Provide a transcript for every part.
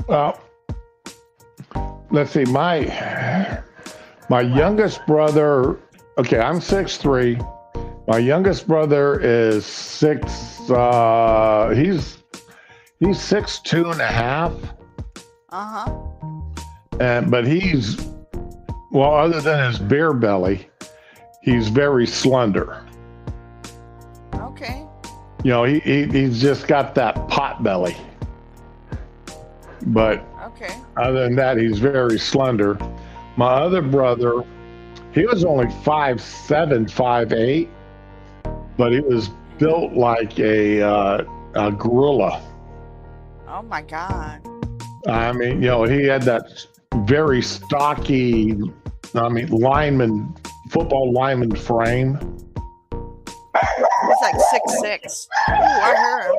Well, let's see. My Wow. youngest brother. Okay, I'm 6'3". My youngest brother is six. He's 6'2.5", Uh-huh. and but well, other than his beer belly, he's very slender. Okay. He's just got that pot belly. But Okay. other than that, he's very slender. My other brother, he was only 5'7", 5'8", but he was Yeah. built like a gorilla. Oh my God. I mean, he had that very stocky, football lineman frame. He's like 6'6". Ooh, I hear him.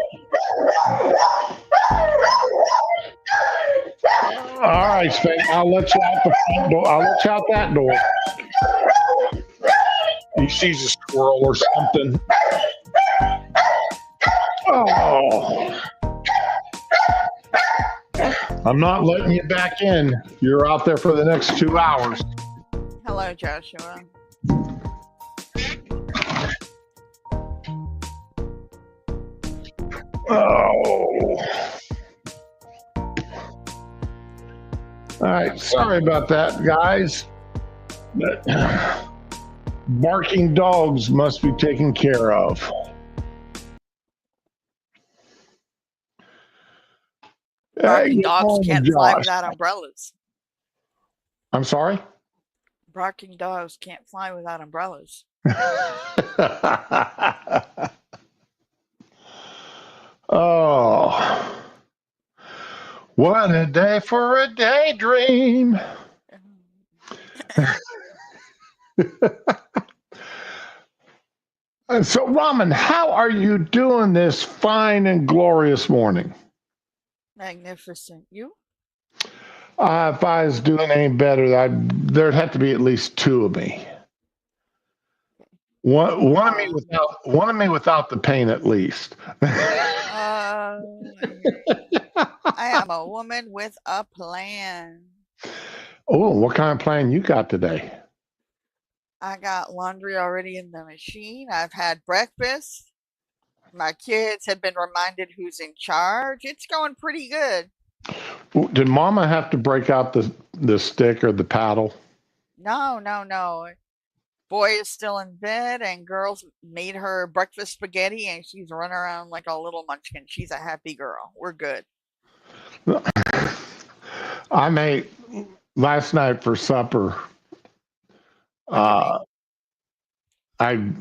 All right, Spade, I'll let you out the front door. I'll let you out that door. He sees a squirrel or something. Oh, I'm not letting you back in. You're out there for the next 2 hours. Hello, Joshua. Oh. All right, sorry about that, guys. But barking dogs must be taken care of. Hey, Barking good dogs morning, can't fly Josh. without umbrellas. I'm sorry? Barking dogs can't fly without umbrellas. Oh, what a day for a daydream. So, Raman, how are you doing this fine and glorious morning? Magnificent. You? If I was doing any better, there'd have to be at least two of me. Uh, One of me without the pain, at least. I hear you. I am a woman with a plan. Oh, what kind of plan you got today? I got laundry already in the machine. I've had breakfast. My kids have been reminded who's in charge. It's going pretty good. Did Mama have to break out the stick or the paddle? No, no, no. Boy is still in bed, and girls made her breakfast spaghetti, and she's running around like a little munchkin. She's a happy girl. We're good. I made last night for supper. What'd you make? Uh, I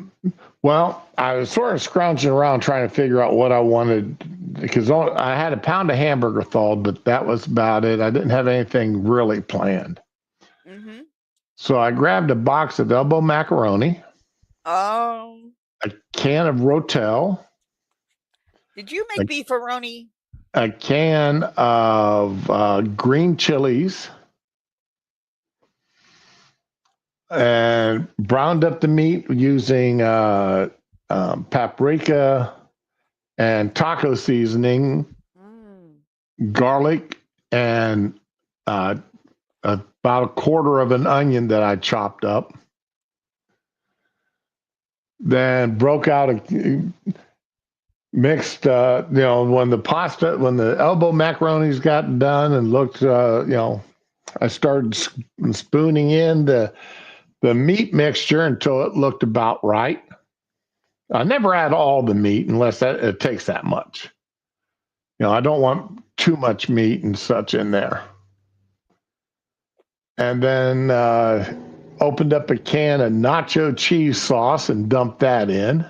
I was sort of scrounging around trying to figure out what I wanted because I had a pound of hamburger thawed, but that was about it. I didn't have anything really planned. Mm-hmm. So I grabbed a box of elbow macaroni, Oh, a can of Rotel, did you a, make beefaroni? a can of green chilies, and browned up the meat using paprika and taco seasoning, Mm. garlic, and uh, about a quarter of an onion that I chopped up. Then broke out a mixed, when the elbow macaronis got done and looked, I started spooning in the meat mixture until it looked about right. I never add all the meat unless it takes that much. I don't want too much meat and such in there. And then opened up a can of nacho cheese sauce and dumped that in.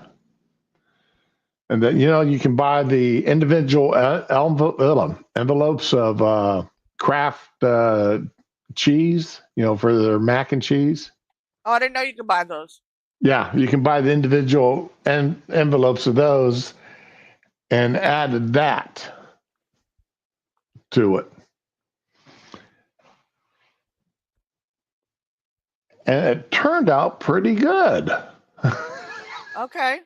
And then, you can buy the individual envelopes of Kraft cheese, for their mac and cheese. Oh, I didn't know you could buy those. Yeah, you can buy the individual envelopes of those and added that to it. And it turned out pretty good. Okay.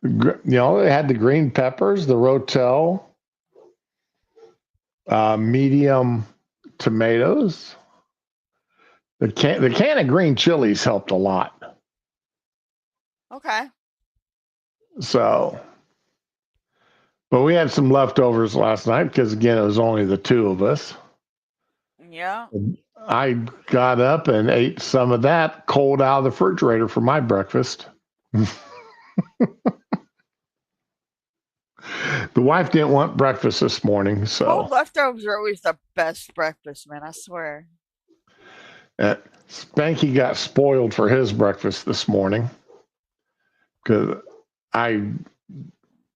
They had the green peppers, the Rotel, medium tomatoes. The can of green chilies helped a lot. Okay. So, but we had some leftovers last night because again it was only the two of us. Yeah. I got up and ate some of that cold out of the refrigerator for my breakfast. The wife didn't want breakfast this morning, so Cold leftovers are always the best breakfast, man. I swear. Spanky got spoiled for his breakfast this morning because I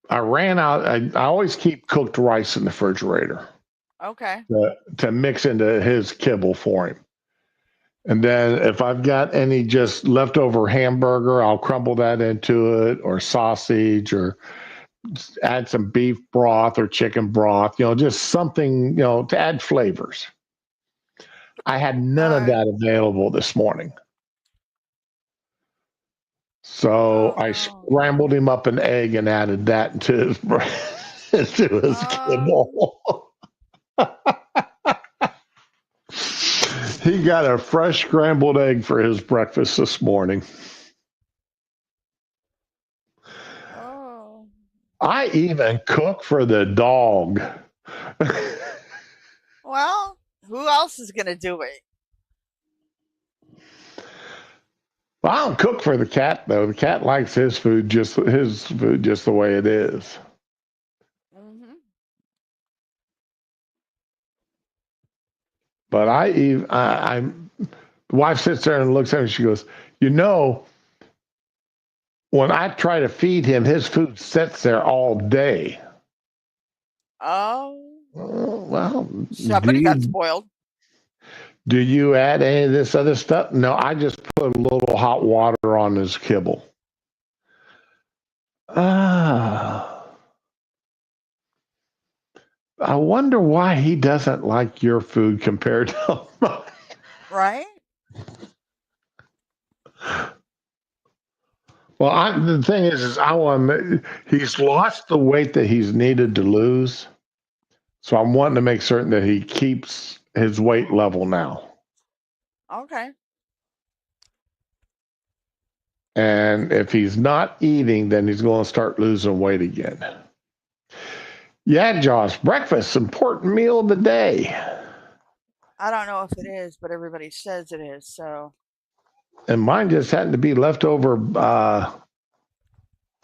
I ran out. I always keep cooked rice in the refrigerator Okay. to mix into his kibble for him. And then if I've got any just leftover hamburger, I'll crumble that into it, or sausage, or add some beef broth or chicken broth, just something, to add flavors. I had All none of right. that available this morning. So Oh I no. scrambled him up an egg and added that into his, into his Um. kibble. He got a fresh scrambled egg for his breakfast this morning. Oh. I even cook for the dog. Well, who else is gonna do it? Well, I don't cook for the cat though. The cat likes his food just the way it is. Hmm. But the wife sits there and looks at me. She goes, when I try to feed him, his food sits there all day. Oh. Well, do Somebody got you spoiled. do you add any of this other stuff? No, I just put a little hot water on his kibble. Ah, I wonder why he doesn't like your food compared to mine. Right? Well, the thing is I want he's lost the weight that he's needed to lose. So I'm wanting to make certain that he keeps his weight level now. Okay. And if he's not eating, then he's going to start losing weight again. Yeah, Josh, breakfast, important meal of the day. I don't know if it is, but everybody says it is. So. And mine just happened to be leftover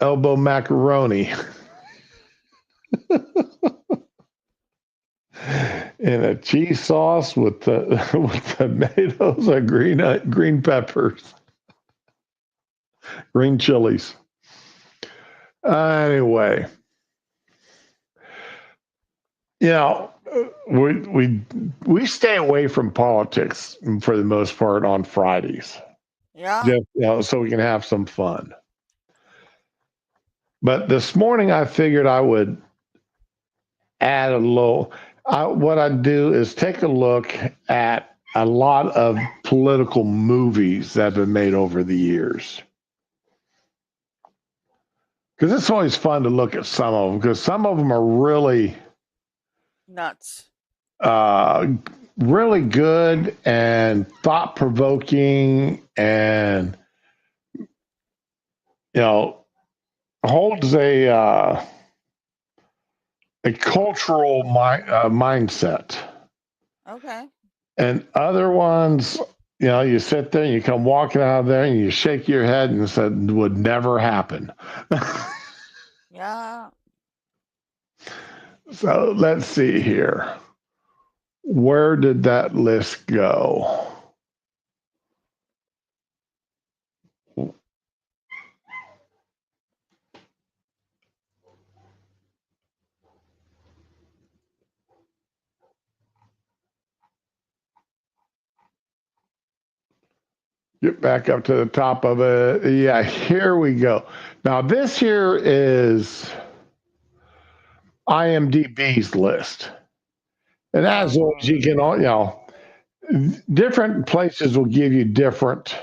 elbow macaroni in a cheese sauce with with tomatoes and green peppers, green chilies. Anyway, you know, we stay away from politics for the most part on Fridays, Yeah. just so we can have some fun. But this morning, I figured I would add a little. What I'd do is take a look at a lot of political movies that have been made over the years. Because it's always fun to look at some of them, because some of them are Nuts. uh, really good and thought provoking, and you know holds a cultural mindset. Okay. And other ones, you sit there and you come walking out of there and you shake your head and said would never happen. Yeah. So let's see here. Where did that list go? Get back up to the top of it. Yeah, here we go. Now, this here is IMDb's list. And as Oh always, you can, different places will give you different.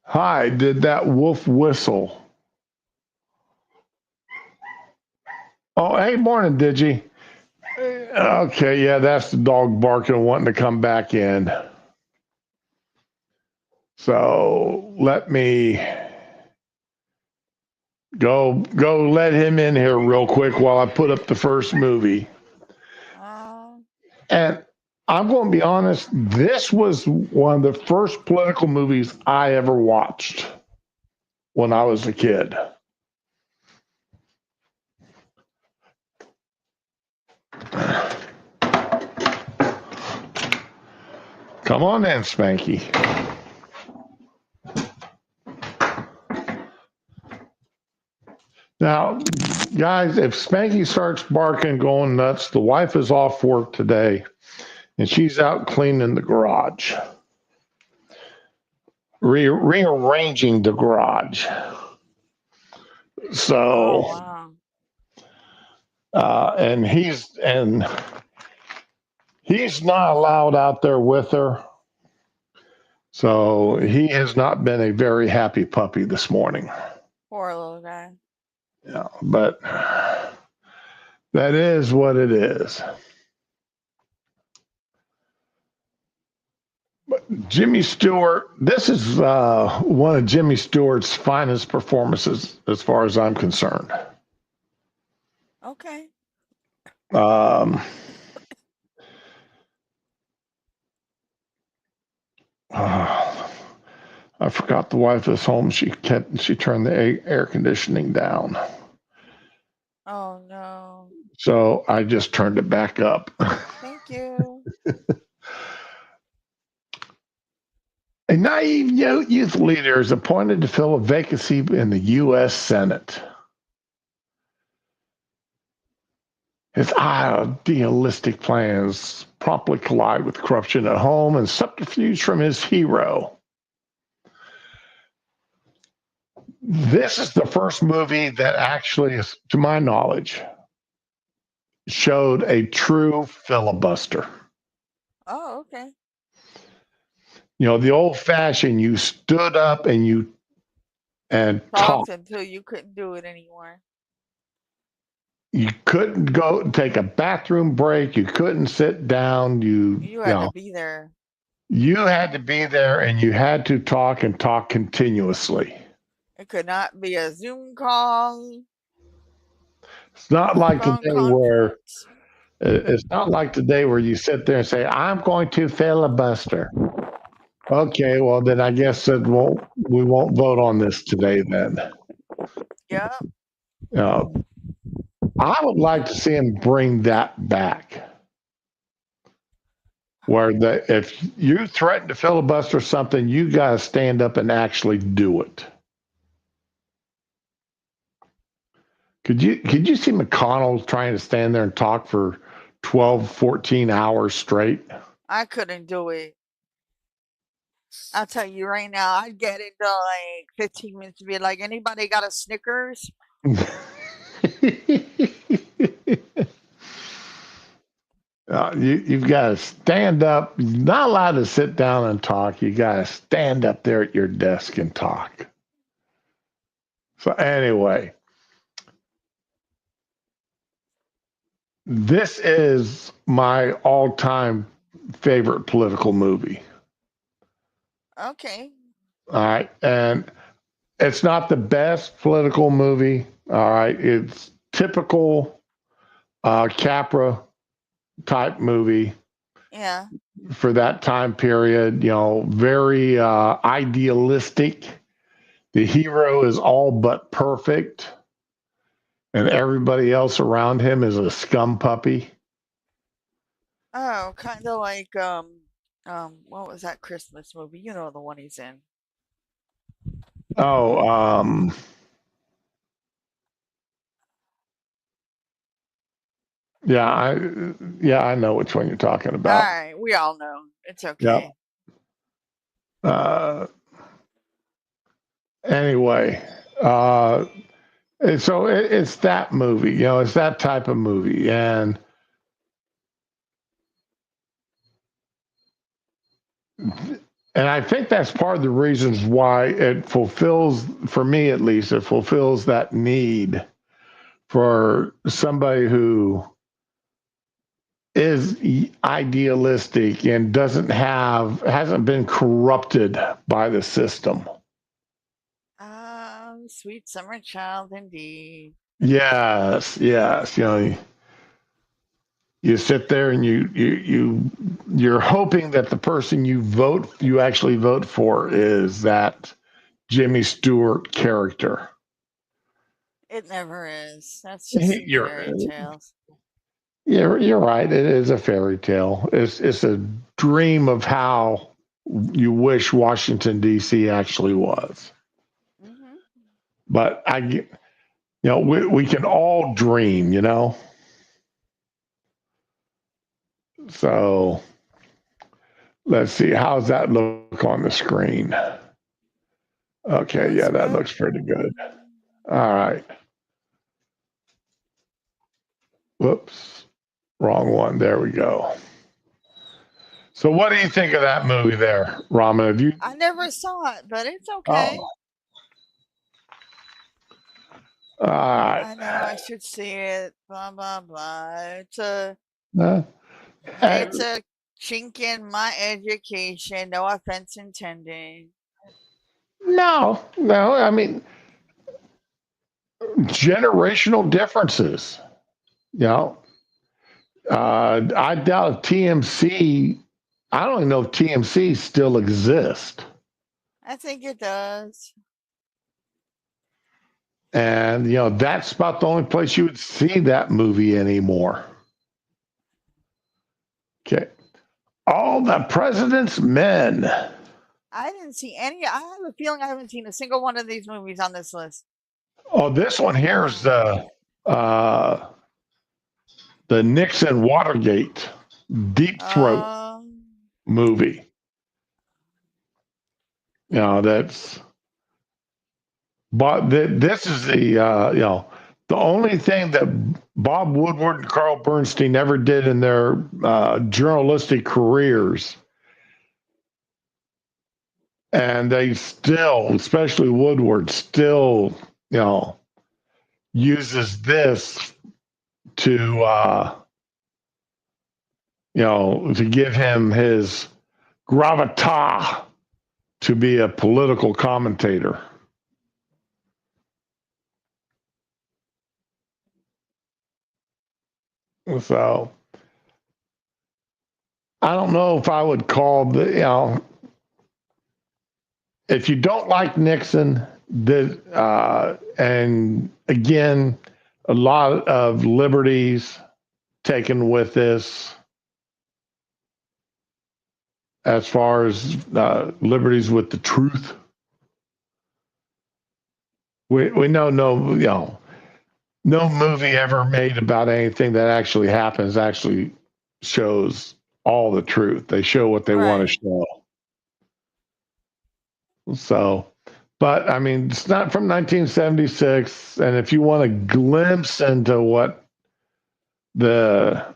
Hi, did that wolf whistle? Oh, hey, morning, Digi. Okay, yeah, that's the dog barking, wanting to come back in. So let me go let him in here real quick while I put up the first movie. Uh, And I'm going to be honest, this was one of the first political movies I ever watched when I was a kid. Come on in, Spanky. Now, guys, if Spanky starts barking, going nuts, the wife is off work today and she's out cleaning the garage, rearranging the garage. oh So, wow. and he's not allowed out there with her. So he has not been a very happy puppy this morning. Poor little guy. Yeah, but that is what it is. Jimmy Stewart, this is one of Jimmy Stewart's finest performances as far as I'm concerned. Okay. Um, I forgot the wife was home. She turned the air conditioning down. Oh no. So I just turned it back up. Thank you. A naive youth leader is appointed to fill a vacancy in the U.S. Senate. His idealistic plans promptly collide with corruption at home and subterfuge from his hero. This is the first movie that actually, to my knowledge, showed a true filibuster. Oh, okay. You know, the old fashioned, you stood up and Talked talked. until you couldn't do it anymore. You couldn't go take a bathroom break. You couldn't sit down. You had to be there. You had to be there and you had to talk and talk continuously. It could not be a Zoom call, It's not a like phone today where conference. it's not like today where you sit there and say, "I'm going to filibuster." Okay, well then I guess we won't vote on this today then. Yeah. Uh, I would like to see him bring that back, where if you threaten to filibuster something, you got to stand up and actually do it. Could you see McConnell trying to stand there and talk for 12, 14 hours straight? I couldn't do it. I'll tell you right now, I'd get into like 15 minutes to be like, anybody got a Snickers? You've got to stand up. You're not allowed to sit down and talk. You got to stand up there at your desk and talk. So anyway, this is my all-time favorite political movie. Okay. All right, and it's not the best political movie. All right, it's typical Capra type movie Yeah. for that time period. You know, very idealistic. The hero is all but perfect, and everybody else around him is a scum puppy. Oh, kind of like what was that Christmas movie? You know the one he's in. Oh, yeah, I know which one you're talking All about. right, we all know. It's Yeah. okay. Anyway, so it's that movie. You know, it's that type of movie, and I think that's part of the reasons why it fulfills, for me at least, it fulfills that need for somebody who is idealistic and hasn't been corrupted by the system. Sweet summer child, indeed. Yes, yes. You sit there and you're hoping that the person you actually vote for is that Jimmy Stewart character. It never is. That's just in You're fairy tales. you're right. It is a fairy tale. It's a dream of how you wish Washington D.C. actually was. Mm-hmm. But we can all dream, So let's see. How's that look on the screen? Okay, Looks yeah, that good. looks pretty good. All right. Whoops. Wrong one. There we go. So what do you think of that movie there, Rama? Have you I never saw it, but it's okay. Oh. All right. I know I should see it. Blah blah blah. Uh, It's and a chink in my education. No offense intended. no. I mean, generational differences. You know, I doubt TMC. I don't even know if TMC still exists. I think it does. And that's about the only place you would see that movie anymore. Okay. All the President's Men. I didn't see any. I have a feeling I haven't seen a single one of these movies on this list. Oh, this one here is uh, the Nixon Watergate Deep Throat Um, movie. That's. But this is the only thing that Bob Woodward and Carl Bernstein ever did in their journalistic careers. And they still, especially Woodward, still, uses this to, to give him his gravitas to be a political commentator. So I don't know if I would call if you don't like Nixon, and again, a lot of liberties taken with this as far as liberties with the truth. We know no movie ever made about anything that actually happens actually shows all the truth. They show what they want to right. show. So, but I mean, it's not from 1976. And if you want a glimpse into what the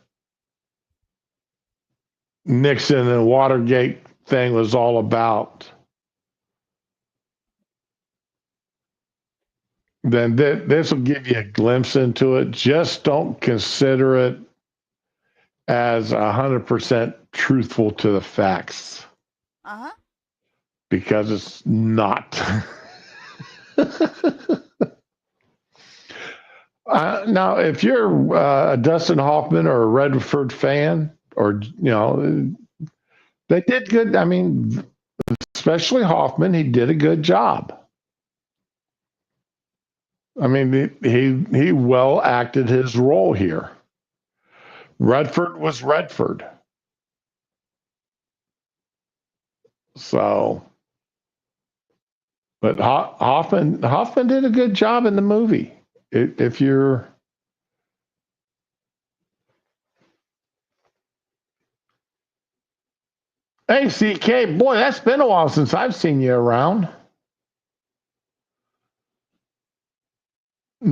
Nixon and Watergate thing was all about, then this will give you a glimpse into it. Just don't consider it as 100% truthful to the facts Uh-huh. because it's not. Now, if you're a Dustin Hoffman or a Redford fan, or they did good. I mean, especially Hoffman, he did a good job. I mean, he well acted his role here. Redford was Redford, so. But Hoffman did a good job in the movie. If you're Hey, CK, boy, that's been a while since I've seen you around.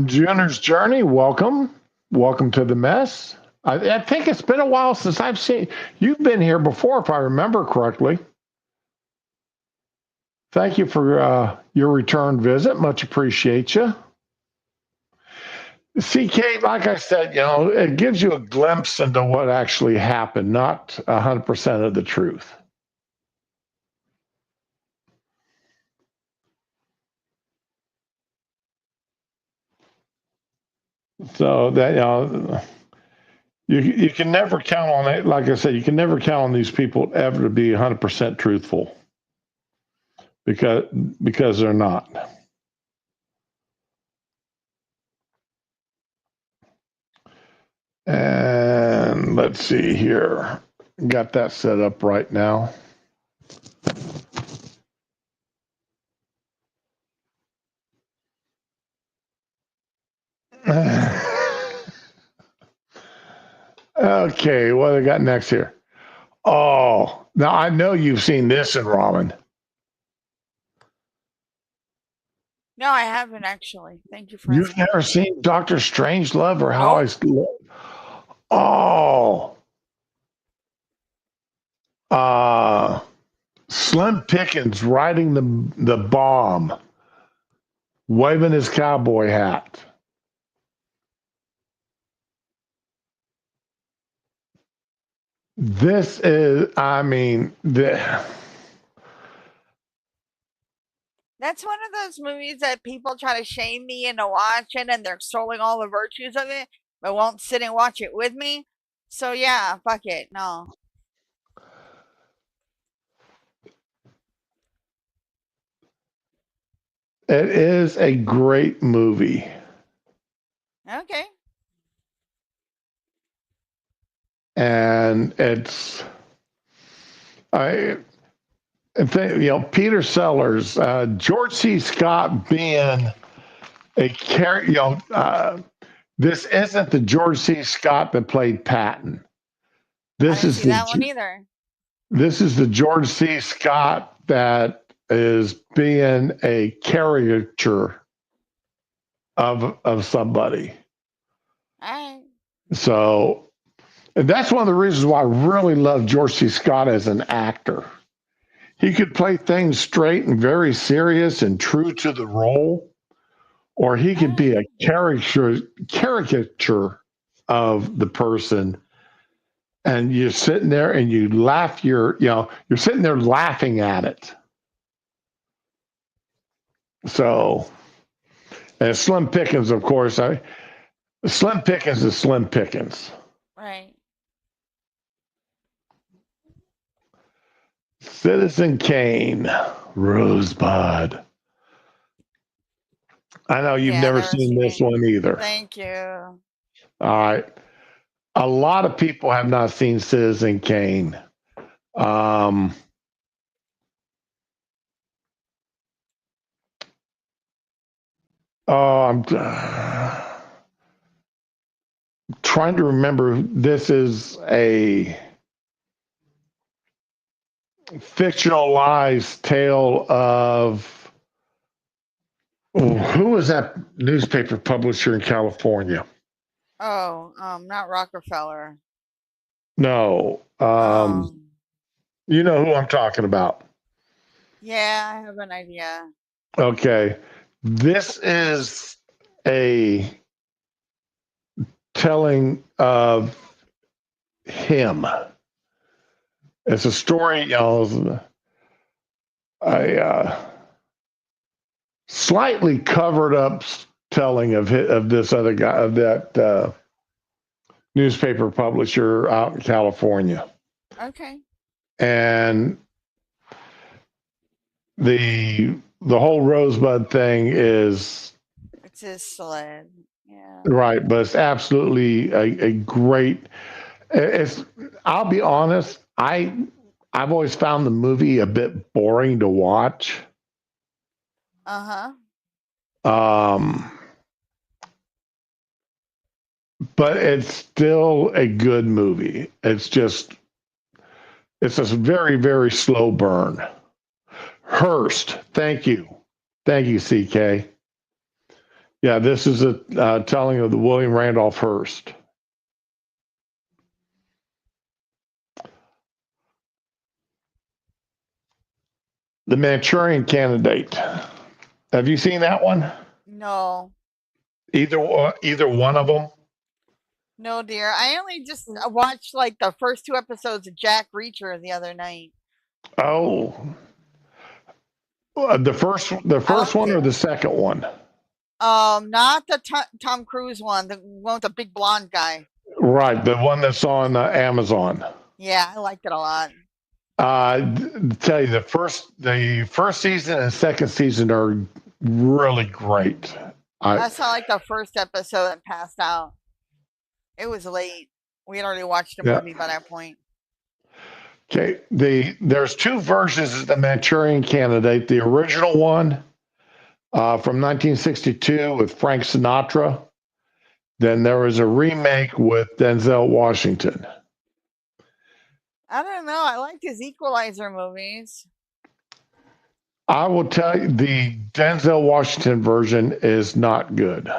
Junior's Journey, welcome. Welcome to the mess. I think it's been a while since I've seen you've been here before, if I remember correctly. Thank you for your return visit. Much appreciate you. CK, like I said, it gives you a glimpse into what actually happened, not 100% of the truth. So that you can never count on it. Like I said, you can never count on these people ever to be 100% truthful because they're not. And let's see here. Got that set up right now. Okay, what do I got next here? Oh, now I know you've seen this in ramen. No, I haven't actually. Thank you for You've asking. never seen Doctor Strangelove or How I Nope. Oh, uh, Slim Pickens riding the bomb, waving his cowboy hat. This is, I mean, That's one of those movies that people try to shame me into watching and they're extolling all the virtues of it, but won't sit and watch it with me. So yeah, fuck it. No. it is a great movie, Okay. and it's I think Peter Sellers, George C. Scott being a character. This isn't the George C. Scott that played Patton. I This didn't is see that one the either. this is the George C. Scott that is being a caricature of somebody. All right. So, and that's one of the reasons why I really love George C. Scott as an actor. He could play things straight and very serious and true to the role, or he All could be right. a caricature of the person, and you're sitting there and you laugh. You're sitting there laughing at it. So, and Slim Pickens, of course, Slim Pickens is Slim Pickens. Right. Citizen Kane, Rosebud. I know you've Yeah, never never seen seen this it. one either. Thank you. All right. A lot of people have not seen Citizen Kane. Um, oh, I'm trying to remember. This is a fictionalized tale of who was that newspaper publisher in California? Oh, not Rockefeller. No, Um, you know who I'm talking about. yeah, I have an idea. Okay, this is a telling of him. It's a story, a slightly covered up telling of this other guy, of that newspaper publisher out in California, Okay. and the whole Rosebud thing is It's his sled. Yeah. right, but it's absolutely a great. It's. I'll be honest. I've always found the movie a bit boring to watch. Uh-huh. Um, but it's still a good movie. It's a very, very slow burn. Hearst, thank you. Thank you, CK. Yeah, this is a telling of the William Randolph Hearst. The Manchurian Candidate. Have you seen that one? No. Either one of them. No, dear. I only just watched like the first 2 episodes of Jack Reacher the other night. Oh, the I first liked one or it. the second one? Not the Tom Cruise one, the one with the big blonde guy. Right, the one that's on Amazon. Yeah, I liked it a lot. Tell you the first season and second season are really great. I I saw like the first episode and passed out. It was late. We had already watched a Yeah. movie by that point. Okay. There's two versions of the Manchurian Candidate. The original one from 1962 with Frank Sinatra. Then there was a remake with Denzel Washington. I don't know. I liked his Equalizer movies. I will tell you, the Denzel Washington version is not good.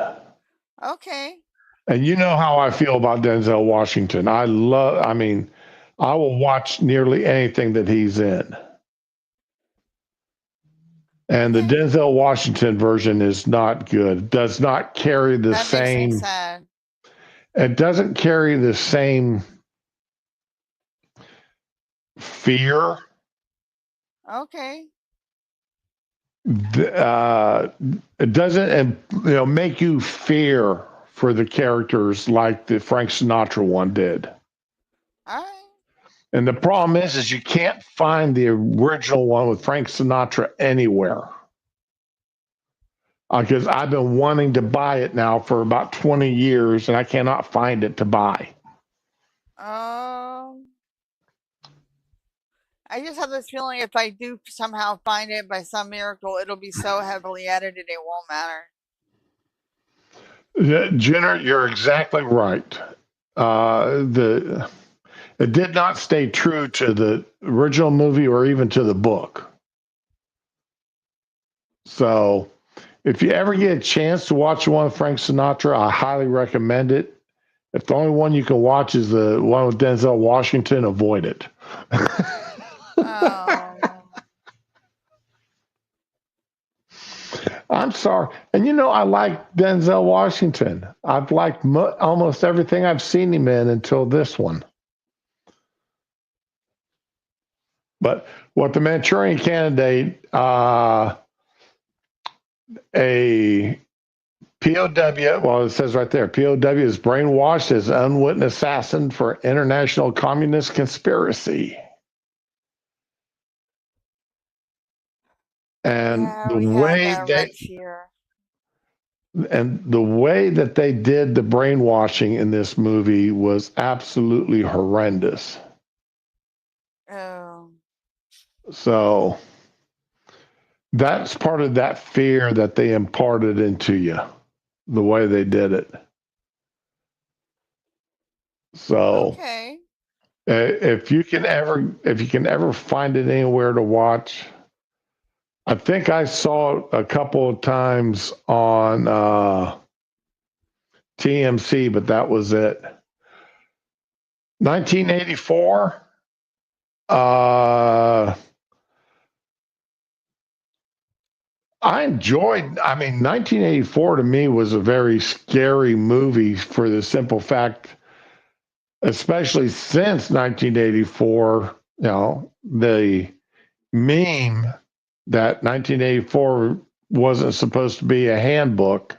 Okay. And you know how I feel about Denzel Washington. I mean, I will watch nearly anything that he's in. And the Okay. Denzel Washington version is not good. It does not carry the That makes me same, sad. it doesn't carry the same fear. Okay. Uh, it doesn't, make you fear for the characters like the Frank Sinatra one did. All right. And the problem is you can't find the original one with Frank Sinatra anywhere. Because I've been wanting to buy it now for about 20 years and I cannot find it to buy. Um, I just have this feeling if I do somehow find it by some miracle, it'll be so heavily edited it won't matter. Jenner, you're exactly right. It did not stay true to the original movie or even to the book. So, if you ever get a chance to watch one with Frank Sinatra, I highly recommend it. If the only one you can watch is the one with Denzel Washington, avoid it. Oh. I'm sorry. And I like Denzel Washington. I've liked almost everything I've seen him in until this one. But what the Manchurian Candidate, a POW, well, it says right there, POW is brainwashed as unwitting assassin for international communist conspiracy. And Yeah, we had Red Fear. the way that they did the brainwashing in this movie was absolutely horrendous. Oh. So that's part of that fear that they imparted into you, the way they did it. So Okay. if you can ever find it anywhere to watch, I think I saw it a couple of times on TMC, but that was it. 1984. I enjoyed. I mean, 1984 to me was a very scary movie for the simple fact, especially since 1984. The meme that 1984 wasn't supposed to be a handbook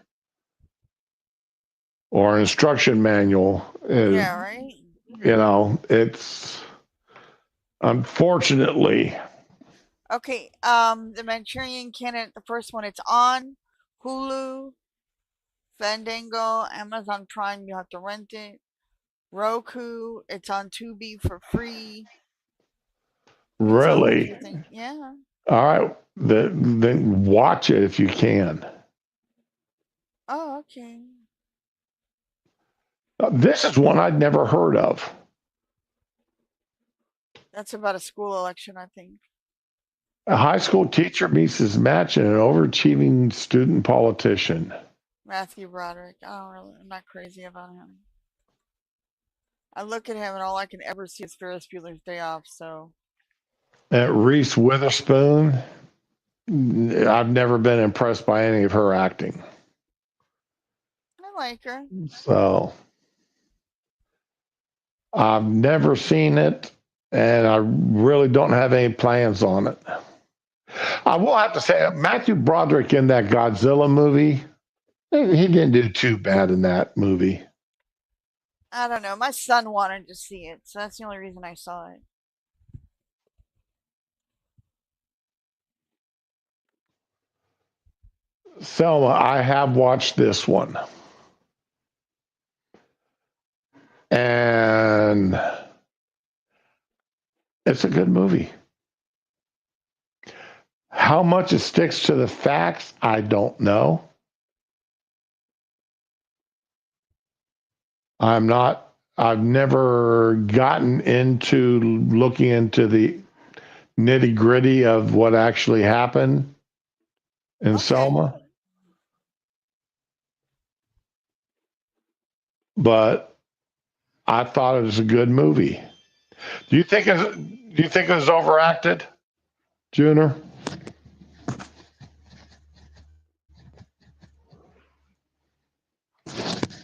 or an instruction manual. Yeah, right? It's unfortunately. Okay, the Manchurian Candidate, the first one, it's on Hulu, Fandango, Amazon Prime, you have to rent it. Roku, it's on Tubi for free. It's on a few Really. things. Yeah. All right. Then watch it if you can. Oh, okay. This is one I'd never heard of. That's about a school election, I think. A high school teacher meets his match in an overachieving student politician. Matthew Broderick. I'm not crazy about him. I look at him and all I can ever see is Ferris Bueller's Day Off, so. Reese Witherspoon. I've never been impressed by any of her acting. I like her. So I've never seen it, and I really don't have any plans on it. I will have to say, Matthew Broderick in that Godzilla movie, he didn't do too bad in that movie. I don't know. My son wanted to see it, so that's the only reason I saw it. Selma, I have watched this one, and it's a good movie. How much it sticks to the facts, I don't know. I've never gotten into looking into the nitty gritty of what actually happened in Okay. Selma, but I thought it was a good movie. Do you think it was overacted, Junior?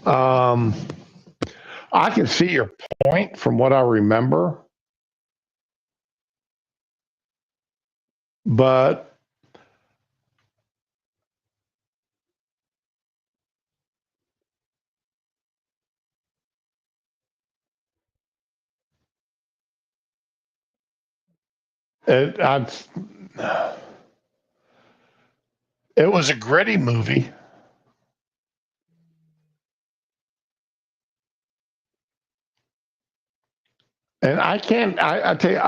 Um, I can see your point from what I remember, but it I, it was a gritty movie, and I can't. I tell you,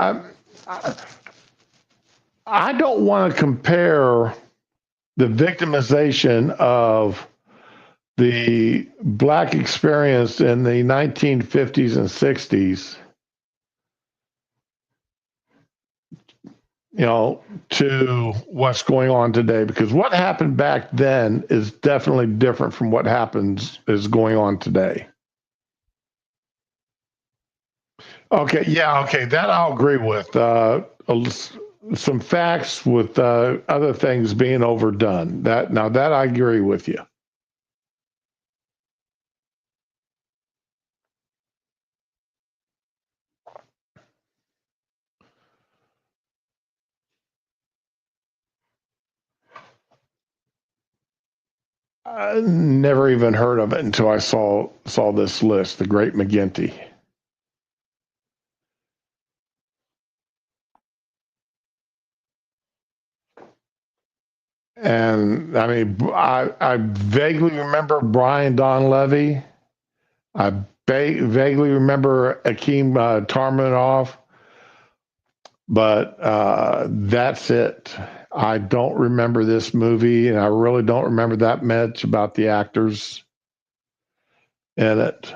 I don't want to compare the victimization of the black experience in the 1950s and 60s, to what's going on today, because what happened back then is definitely different from what happens is going on today. Okay, yeah, okay, that I'll agree with. Some facts with other things being overdone. That I agree with you. I never even heard of it until I saw this list, the Great McGinty. And I mean, I vaguely remember Brian Donlevy. I vaguely remember Akeem Tarmanoff, but that's it. I don't remember this movie, and I really don't remember that much about the actors in it.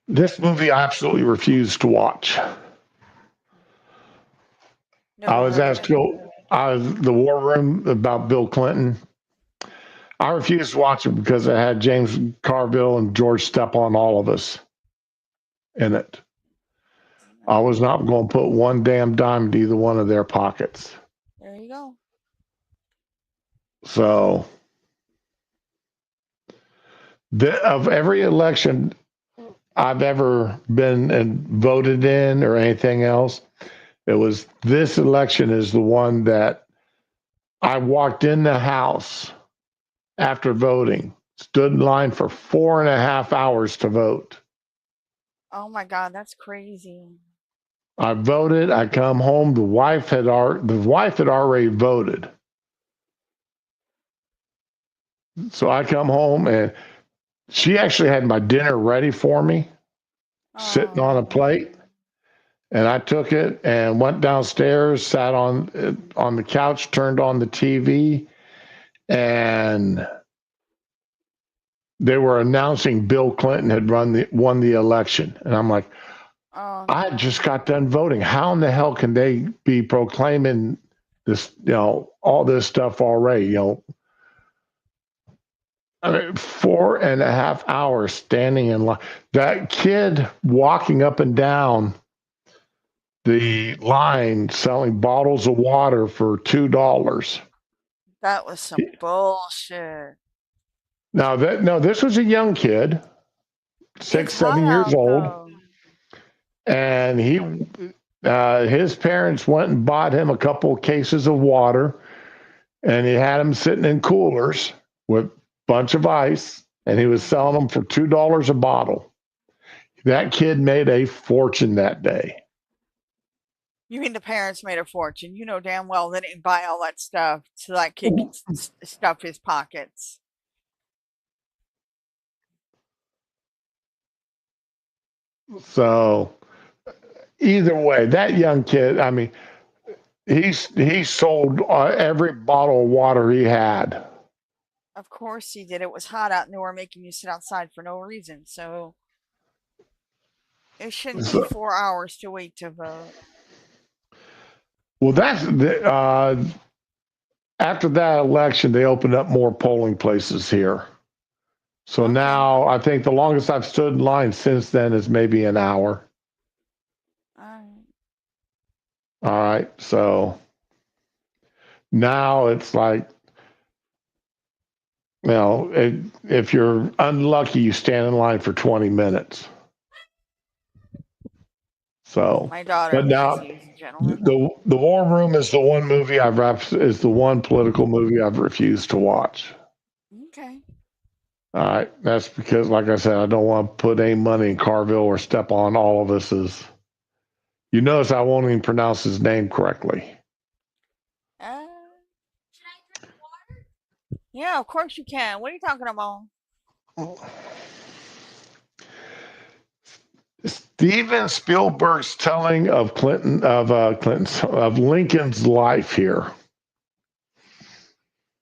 This movie I absolutely refused to watch. I Never was heard of asked it. to go. I was the War Room about Bill Clinton. I refused to watch it because it had James Carville and George Step on all of us in it. I was not going to put one damn dime into either one of their pockets. There you go. So, of every election I've ever been and voted in or anything else, it was this election is the one that I walked in the house after voting, stood in line for 4.5 hours to vote. Oh my God, that's crazy. I voted. I come home. The wife had already voted. So I come home and she actually had my dinner ready for me, sitting on a Oh, plate. And I took it and went downstairs, sat on the couch, turned on the TV, and they were announcing Bill Clinton had won the election. And I'm like, oh I just no. got done voting. How in the hell can they be proclaiming this, all this stuff already? I mean, 4.5 hours standing in line. That kid walking up and down the line selling bottles of water for $2. That was some bullshit. Now that no, this was a young kid, It's six, hot 7 years out old, though. and his parents went and bought him a couple of cases of water, and he had them sitting in coolers with a bunch of ice, and he was selling them for $2 a bottle. That kid made a fortune that day. You mean the parents made a fortune? You know damn well they didn't buy all that stuff so that kid could stuff his pockets. So either way, that young kid, I mean, he sold every bottle of water he had. Of course he did. It was hot out and they were making you sit outside for no reason. So it shouldn't be So, 4 hours to wait to vote. well, that's after that election, they opened up more polling places here. So Okay. now I think the longest I've stood in line since then is maybe an hour. All right. All right. So now it's like, if you're unlucky, you stand in line for 20 minutes. So, My daughter but now refuses, gentlemen. the War Room is the one movie is the one political movie I've refused to watch. Okay. All right, that's because, like I said, I don't want to put any money in Carville or step on all of us. As you notice, I won't even pronounce his name correctly. Uh, yeah, of course you can. What are you talking about? Steven Spielberg's telling of Lincoln's life here.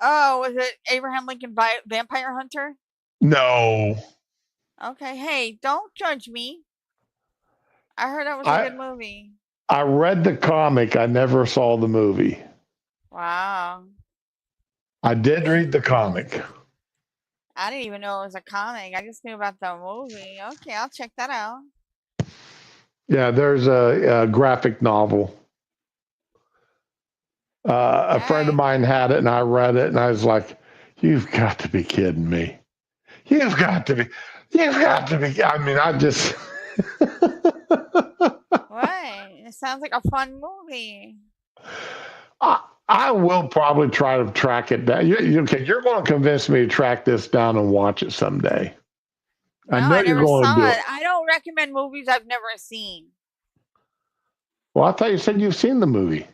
Oh, was it Abraham Lincoln Vampire Hunter? No, Okay. Hey, don't judge me. I heard that was a I good movie. I read the comic. I never saw the movie. Wow. I did read the comic. I didn't even know it was a comic. I just knew about the movie. Okay, I'll check that out. Yeah, there's a graphic novel. A friend of Alright. mine had it, and I read it, and I was like, "You've got to be kidding me! You've got to be! You've got to be!" I mean, I just. What? It sounds like a fun movie. I will probably try to track it down. Okay, you're going to convince me to track this down and watch it someday. I No, know I you're never going to do saw it. it. I don't recommend movies I've never seen. Well, I thought you said you've seen the movie.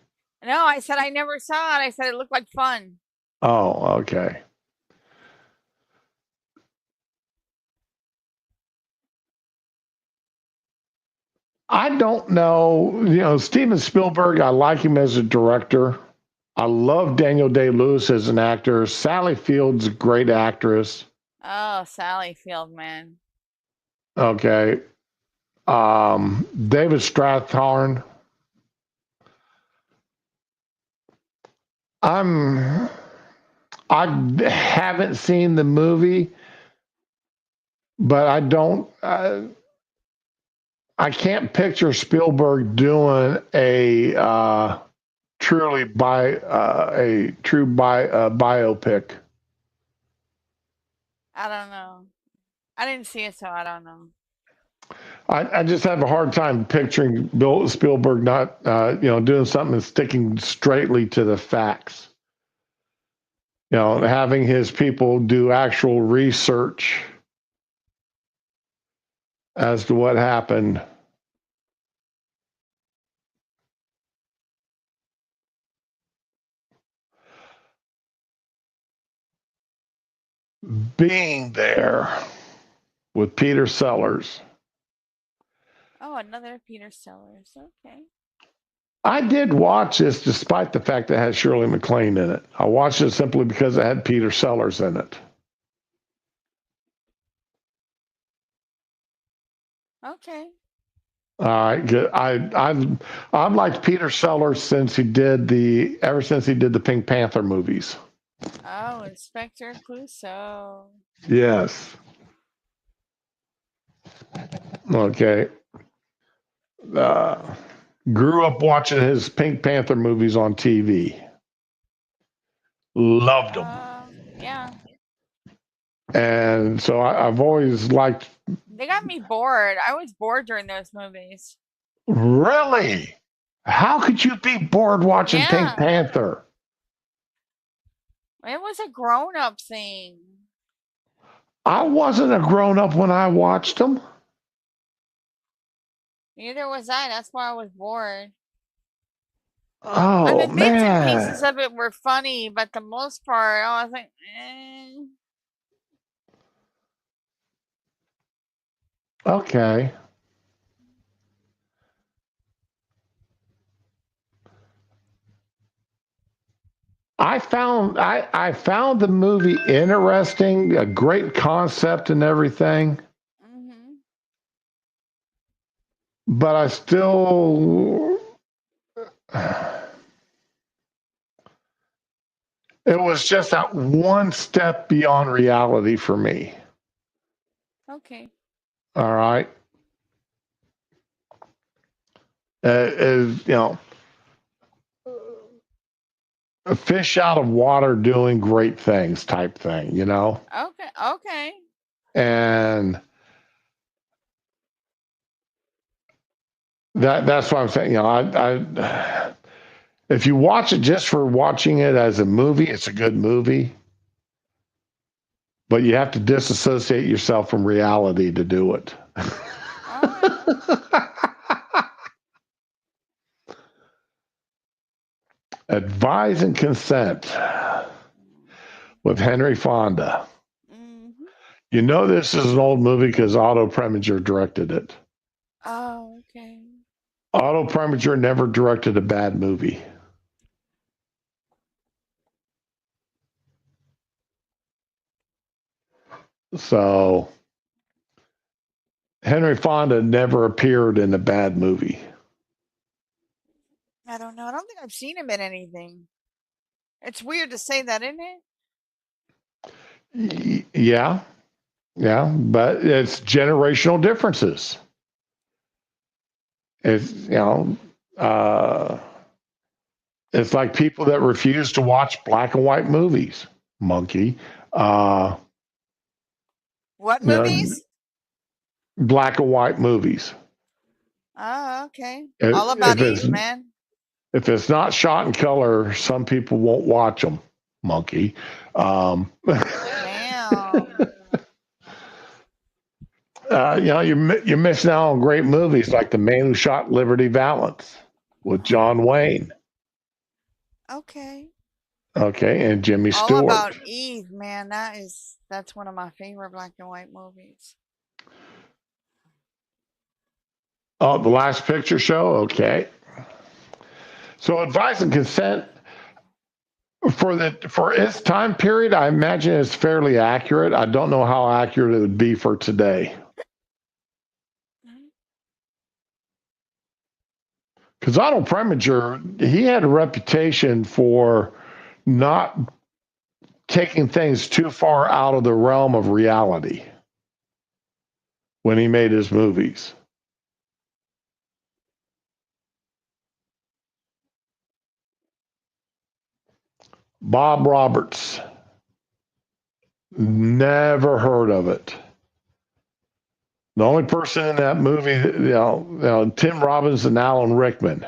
No, I said I never saw it. I said it looked like fun. Oh, okay. I don't know. Steven Spielberg, I like him as a director. I love Daniel Day-Lewis as an actor. Sally Field's a great actress. Oh, Sally Field, man. Okay. David Strathairn. I'm I haven't seen the movie, but I don't. I can't picture Spielberg doing a truly biopic. I don't know. I didn't see it, so I don't know. I just have a hard time picturing Bill Spielberg not doing something and sticking straightly to the facts. Having his people do actual research as to what happened. Being there with Peter Sellers. Oh, another Peter Sellers. Okay. I did watch this despite the fact that it had Shirley MacLaine in it. I watched it simply because it had Peter Sellers in it. Okay. All right, good. I've liked Peter Sellers ever since he did the Pink Panther movies. Oh, Inspector Clouseau. Yes. Okay. Uh, Grew up watching his Pink Panther movies on TV. Loved them. Yeah. And so I've always liked. They got me bored. I was bored during those movies. Really? How could you be bored watching Pink Yeah. Panther? It was a grown up thing. I wasn't a grown up when I watched them. Neither was I. That's why I was bored. I Oh mean, bits and pieces man. of it were funny, but the most part, I was like, Okay. I found the movie interesting, a great concept and everything, mm-hmm. but I still it was just that one step beyond reality for me. Okay. All right. Is a fish out of water doing great things type thing. Okay. Okay. And that's what I'm saying. I if you watch it just for watching it as a movie, it's a good movie. But you have to disassociate yourself from reality to do it. All right. Advise and Consent with Henry Fonda. Mm-hmm. You know this is an old movie because Otto Preminger directed it. Oh, okay. Otto Preminger never directed a bad movie. So Henry Fonda never appeared in a bad movie. I don't know. I don't think I've seen him in anything. It's weird to say that, isn't it? Yeah, yeah, but it's generational differences. It's uh, it's like people that refuse to watch black and white movies. Monkey, uh, What you know, movies? black and white movies. Oh, okay. All If about it's Eve, man. if it's not shot in color, some people won't watch them. Monkey. Damn. You're missing out on great movies like The Man Who Shot Liberty Valance with John Wayne. Okay. Okay, and Jimmy All Stewart. About Eve, man. That's one of my favorite black and white movies. Oh, The Last Picture Show. Okay. So Advice and Consent for its time period, I imagine it's fairly accurate. I don't know how accurate it would be for today. Because Otto Preminger, he had a reputation for not taking things too far out of the realm of reality when he made his movies. Bob Roberts, never heard of it. The only person in that movie, Tim Robbins and Alan Rickman.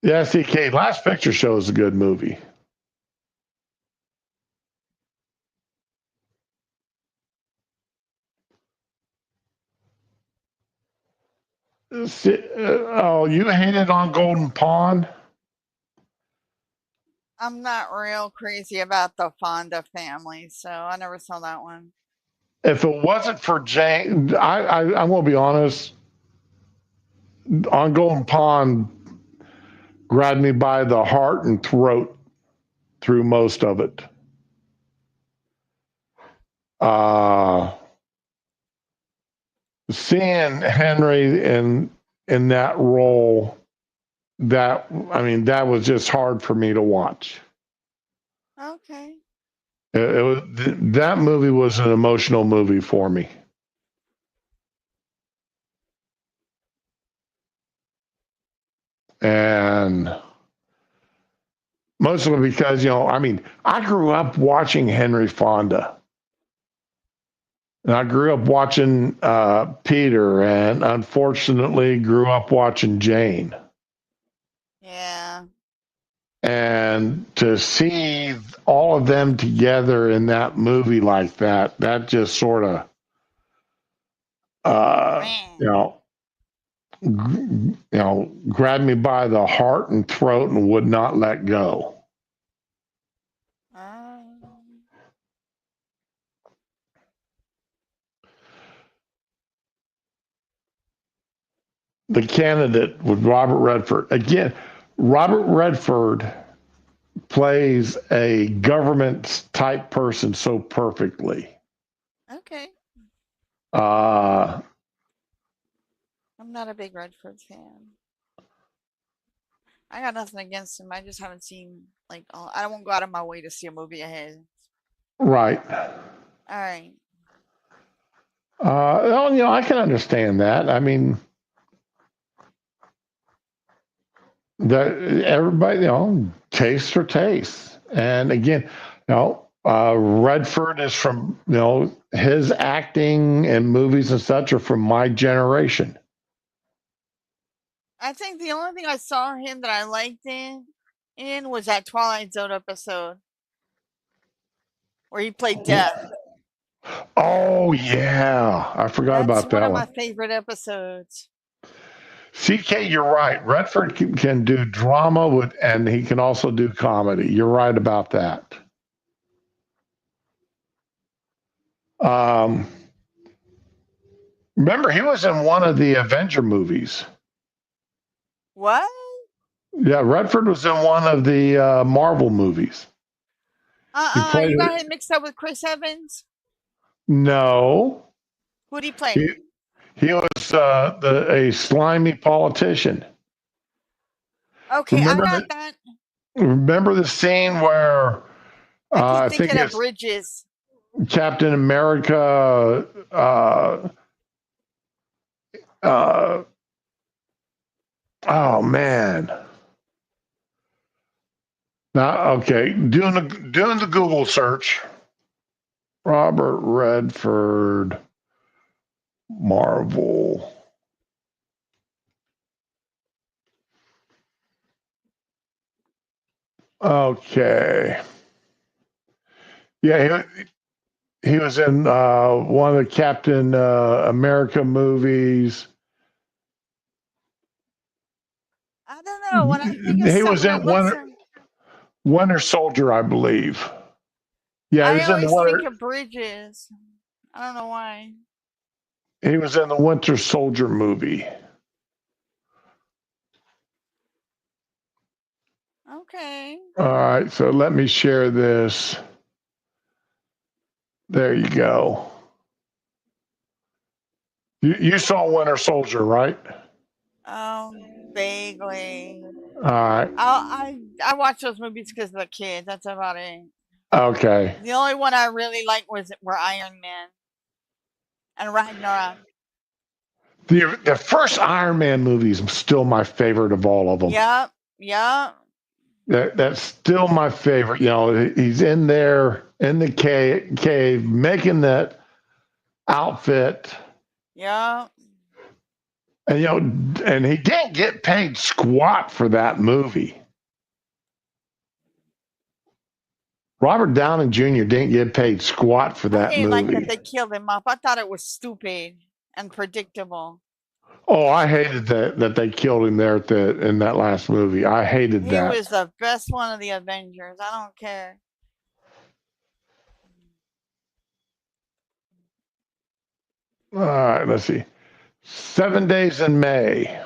Yeah, CK, Last Picture Show is a good movie. Oh, you hated on Golden Pond? I'm not real crazy about the Fonda family, so I never saw that one. If it wasn't for Jane, I'm going to be honest. On Golden Pond grabbed me by the heart and throat through most of it. Uh, Seeing Henry and in that role. That that was just hard for me to watch. Okay. It was, that movie was an emotional movie for me. And mostly because, I grew up watching Henry Fonda. And I grew up watching Peter, and unfortunately grew up watching Jane. Yeah. And to see all of them together in that movie like that, that just sort of, Man. grabbed me by the heart and throat and would not let go. Um, The candidate with Robert Redford. Again, Robert Redford plays a government type person so perfectly. okay. Uh, I'm not a big Redford fan. I got nothing against him. I just haven't seen like I won't go out of my way to see a movie of his. right. All right. I can understand that. I mean, everybody, taste for taste. And again, Redford is from, his acting and movies and such are from my generation. I think the only thing I saw him that I liked in was that Twilight Zone episode where he played Death. Oh yeah, I forgot That's about one that of one. my favorite episodes. CK, you're right. Redford can do drama and he can also do comedy. You're right about that. Um, remember, he was in one of the Avenger movies. What? Yeah, Redford was in one of the Marvel movies. He played You got it. him mixed up with Chris Evans? No, Who'd he play? he he was a slimy politician. Okay, I Remember got the that. remember the scene where I keep I think thinking of it's Bridges. Captain America. Uh, oh man. Now, okay, doing the Google search. Robert Redford, Marvel. Okay. Yeah, he was in one of the Captain America movies. I don't know. When I think of He was someone in that looks him, Winter Soldier, I believe. Yeah, he I was in the always think Winter. of Bridges. I don't know why. He was in the Winter Soldier movie. Okay. All right, so let me share this. There you go. You saw Winter Soldier, right? Vaguely. All right. I watch those movies because of the kids. That's about it. Okay. The only one I really liked were Iron Man and Ragnarok. The first Iron Man movie is still my favorite of all of them. Yep. Yep. That's still my favorite. He's in there in the cave making that outfit, Yep. and and he didn't get paid squat for that movie. Robert Downey Jr. didn't get paid squat for I that didn't like that movie. they killed him off. I thought it was stupid and predictable. Oh, I hated that they killed him there in that last movie. I hated He that. was the best one of the Avengers. I don't care. All right, let's see. 7 Days in May.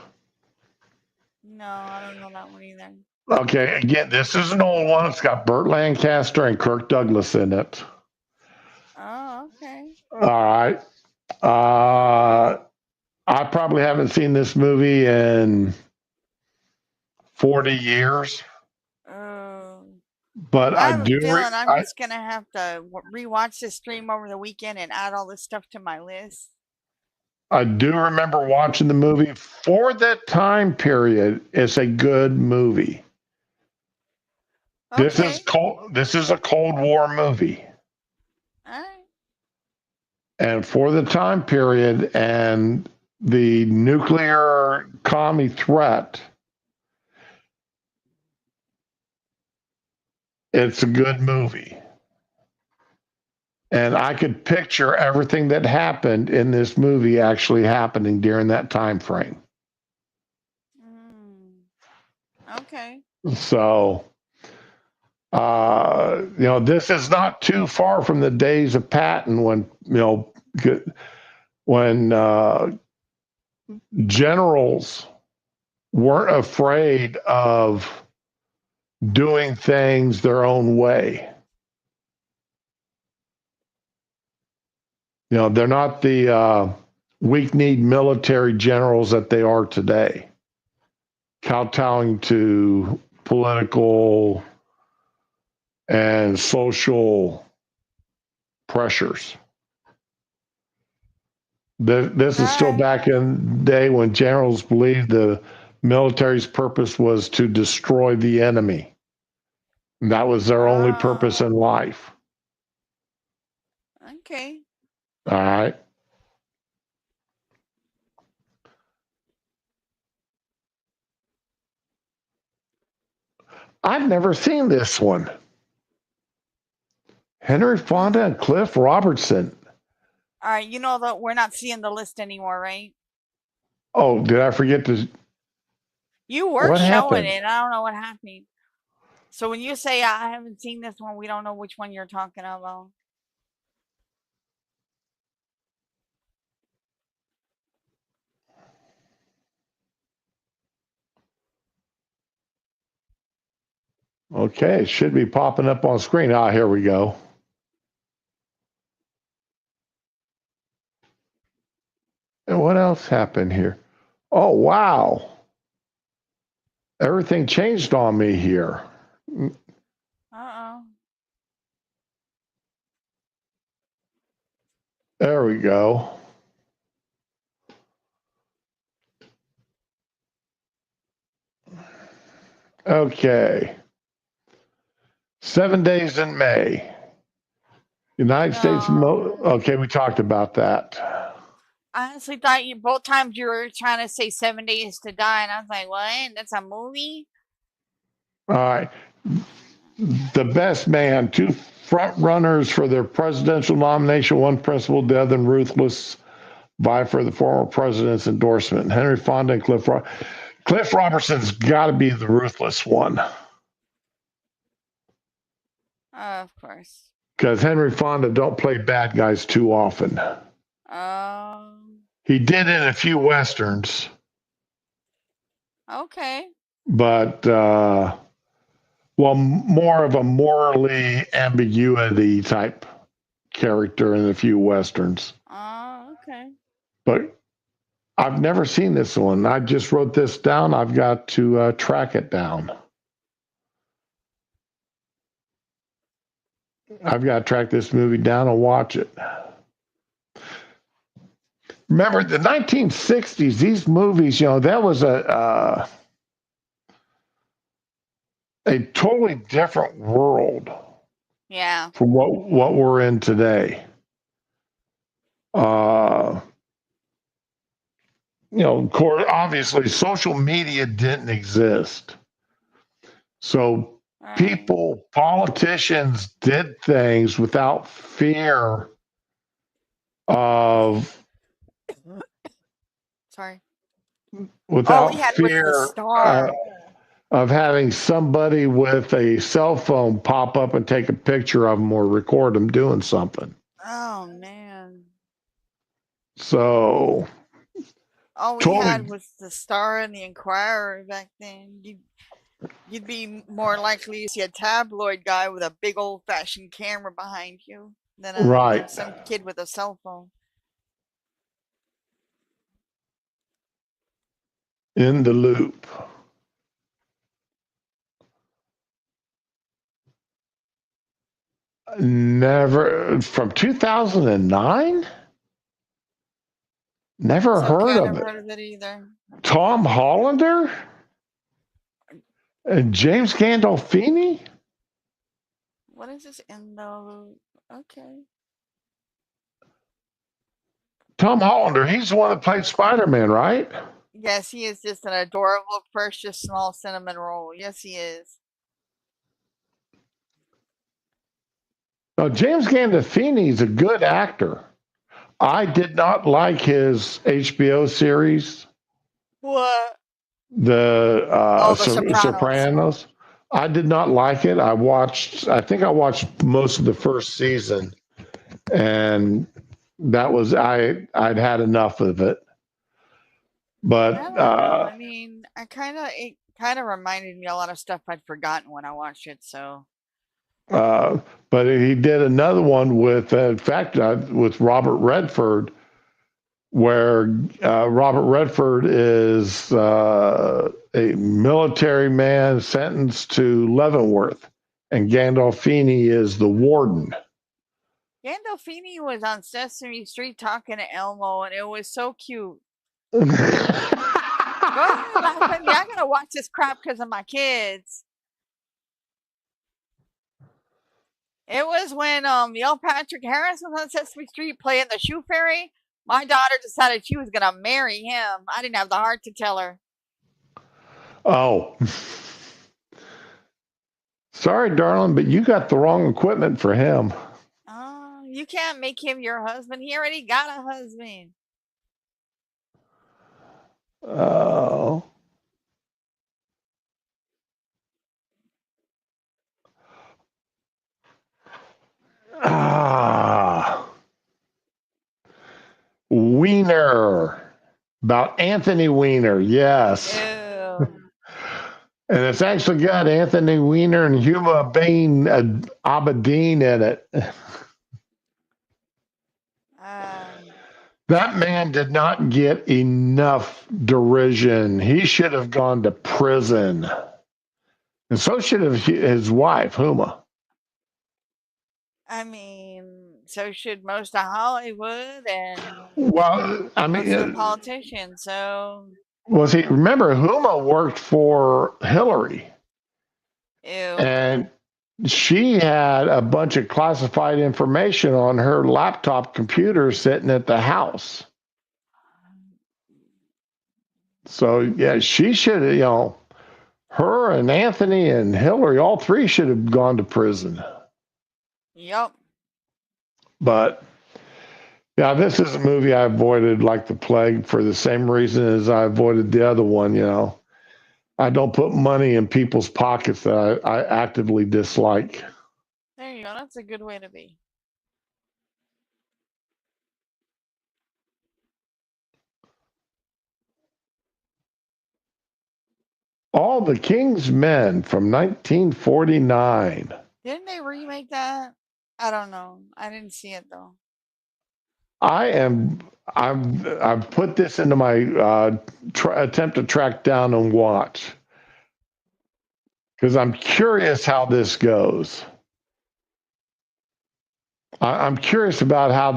No, I don't know that one either. Okay, again, this is an old one. It's got Burt Lancaster and Kirk Douglas in it. Oh, okay. All right. Uh, I probably haven't seen this movie in 40 years, Oh, but I I have a do. feeling I'm just gonna have to rewatch this stream over the weekend and add all this stuff to my list. I do remember watching the movie for that time period. It's a good movie. Okay. This is a Cold War movie, All right. and for the time period and the nuclear commie threat, it's a good movie. And I could picture everything that happened in this movie actually happening during that time frame. Okay. So, this is not too far from the days of Patton when generals weren't afraid of doing things their own way. They're not the weak-kneed military generals that they are today, kowtowing to political and social pressures. This All is still right. back in the day when generals believed the military's purpose was to destroy the enemy. And that was their only purpose in Oh. life. Okay. All right. I've never seen this one. Henry Fonda and Cliff Robertson. All right. You know that we're not seeing the list anymore, right? Oh, did I forget to? You were What showing happened? it. I don't know what happened. So when you say I haven't seen this one, we don't know which one you're talking about. Okay, it should be popping up on screen. Ah, here we go. And what else happened here? Oh, wow. Everything changed on me here. Uh-oh. There we go. Okay. 7 days in May. United States. No. Okay, we talked about that. I honestly thought you both times you were trying to say 7 days to die, and I was like, what? That's a movie? All right. The best man, two front runners for their presidential nomination, one principled, the other ruthless, vie for the former president's endorsement. Henry Fonda and Cliff Robertson's got to be the ruthless one. Of course. Because Henry Fonda don't play bad guys too often. He did in a few westerns. Okay. But more of a morally ambiguity type character in a few westerns. Okay. But I've never seen this one. I just wrote this down. I've got to track it down. I've got to track this movie down and watch it. Remember the 1960s? These movies, that was a totally different world. Yeah. From what we're in today. Of course, obviously, social media didn't exist. So politicians did things without fear of Sorry. All he without had was the fear star. of having somebody with a cell phone pop up and take a picture of them or record them doing something. Oh man. So All we had was the Star and the Inquirer back then. You'd be more likely to see a tabloid guy with a big old fashioned camera behind you than right. some kid with a cell phone. In the Loop. Never, from 2009? Never It's okay. heard I of never it. heard of it either. Tom Hollander and James Gandolfini? What is this in the loop? Okay. Tom Hollander, he's the one that played Spider-Man, right? Yes, he is just an adorable, precious, small cinnamon roll. Yes, he is. Now, James Gandolfini is a good actor. I did not like his HBO series, What? the Oh, The Sopranos. Sopranos. I did not like it. I think I watched most of the first season, and that was I'd had enough of it. I But don't know. I mean, it kind of reminded me a lot of stuff I'd forgotten when I watched it. So, uh, but he did another one with, in fact, with Robert Redford, where Robert Redford is a military man sentenced to Leavenworth, and Gandolfini is the warden. Gandolfini was on Sesame Street talking to Elmo, and it was so cute. Go ahead, laugh at me. I gotta watch this crap because of my kids. It was when Neil Patrick Harris was on Sesame Street playing the Shoe Fairy. My daughter decided she was gonna marry him. I didn't have the heart to tell her. Oh, sorry, darling, but you got the wrong equipment for him. Oh, you can't make him your husband. He already got a husband. Oh. Ah. Wiener. About Anthony Weiner, yes. Ew. And it's actually got Anthony Weiner and Huma Bain Abedin in it. That man did not get enough derision. He should have gone to prison. And so should have his wife, Huma. I mean, so should most of Hollywood and Well, I most of the mean, politicians. So, was he? Remember, Huma worked for Hillary, ew. and she had a bunch of classified information on her laptop computer sitting at the house. So yeah, she should have, her and Anthony and Hillary, all three should have gone to prison. Yup. But yeah, this is a movie I avoided like the plague for the same reason as I avoided the other one. I don't put money in people's pockets that I actively dislike. There you go. That's a good way to be. All the King's Men from 1949. Didn't they remake that? I don't know. I didn't see it though. I've put this into my attempt to track down and watch because I'm curious how this goes. I'm curious about how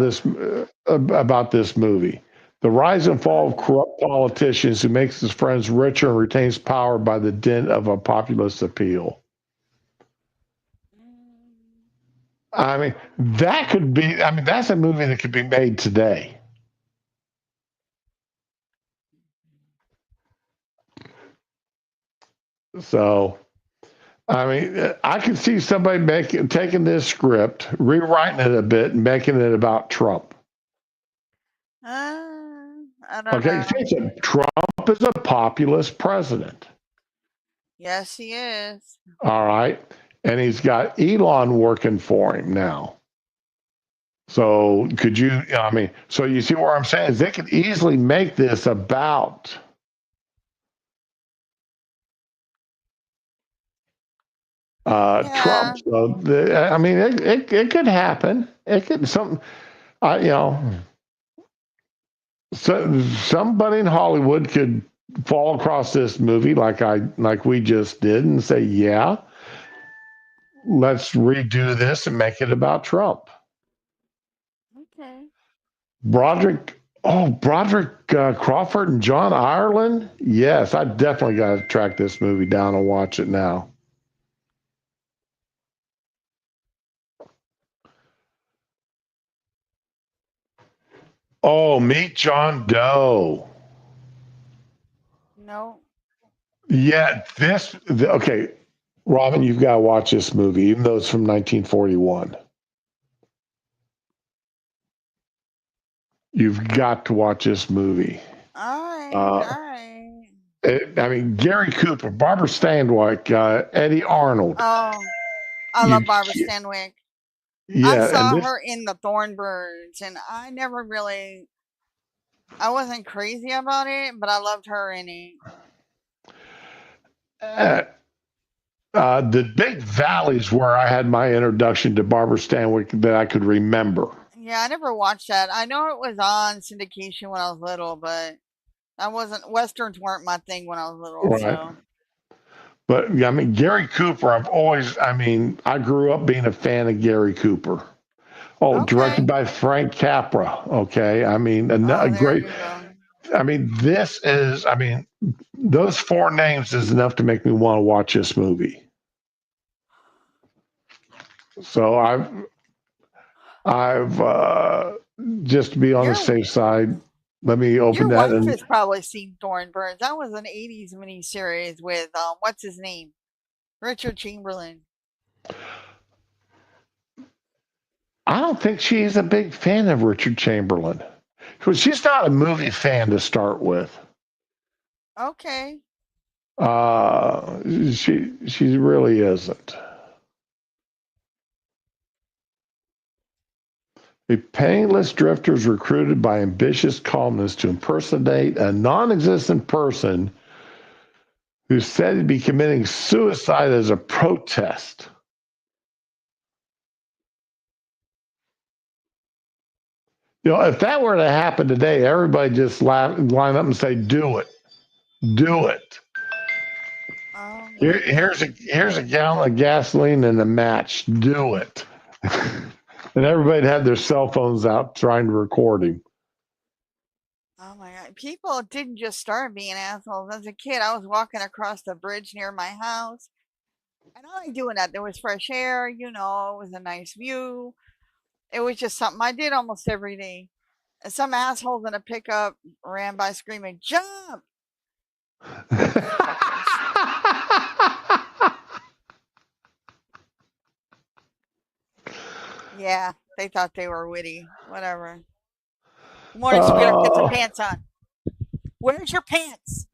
about this movie. The rise and fall of corrupt politicians who makes his friends richer and retains power by the dint of a populist appeal. I mean, that's a movie that could be made today. So, I mean, I could see somebody taking this script, rewriting it a bit, and making it about Trump. I don't Okay, know. Trump is a populist president. Yes, he is. All right. And he's got Elon working for him now. So so you see what I'm saying is they could easily make this about Trump. So it could happen. It could somebody in Hollywood could fall across this movie like we just did and say, yeah, let's redo this and make it about Trump. Okay. Broderick Crawford and John Ireland. Yes, I definitely got to track this movie down and watch it now. Oh, Meet John Doe. No. Yeah, okay, Robin, you've got to watch this movie, even though it's from 1941. You've got to watch this movie. All right. Uh, All right. I mean, Gary Cooper, Barbara Stanwyck, Eddie Arnold. Oh, I You, love Barbara Stanwyck. I yeah, and saw this, her in the Thornbirds, and I never really, I wasn't crazy about it, but I loved her in it. uh, the Big Valley's where I had my introduction to Barbara Stanwyck that I could remember. Yeah, I never watched that. I know it was on syndication when I was little, but I wasn't, Westerns weren't my thing when I was little, Right. so. But yeah, I mean, Gary Cooper, I grew up being a fan of Gary Cooper. Oh, directed Okay. by Frank Capra. Okay. I mean, a Oh, there great, you go. those four names is enough to make me want to watch this movie. So I've just to be on the Your safe side, let me open your that. wife And has probably seen Thornbirds. That was an '80s miniseries with what's his name, Richard Chamberlain. I don't think she's a big fan of Richard Chamberlain. She's not a movie fan to start with. Okay. She really isn't. A penniless drifter is recruited by ambitious columnists to impersonate a non-existent person who's said to be committing suicide as a protest. You know, if that were to happen today, everybody just line up and say, "Do it, do it." Oh my Here's a gallon of gasoline and a match. Do it. And everybody had their cell phones out trying to record him. Oh my God. People didn't just start being assholes. As a kid, I was walking across the bridge near my house, and I like doing that. There was fresh air, it was a nice view. It was just something I did almost every day. And some assholes in a pickup ran by screaming, "Jump!" Fuckers. Yeah, they thought they were witty. Whatever. Good morning, sweetheart. Get some Oh, pants on. Where's your pants?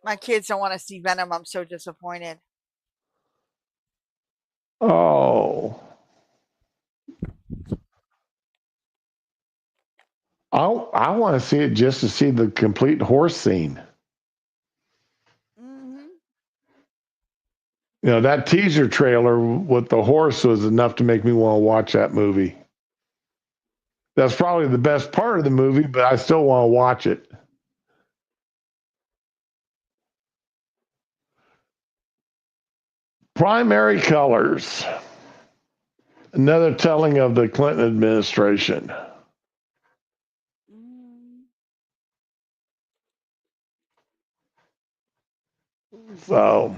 My kids don't want to see Venom. I'm so disappointed. oh. I want to see it just to see the complete horse scene. Hmm. You know, that teaser trailer with the horse was enough to make me want to watch that movie. That's probably the best part of the movie, but I still want to watch it. Primary colors. Another telling of the Clinton administration. Mm. So,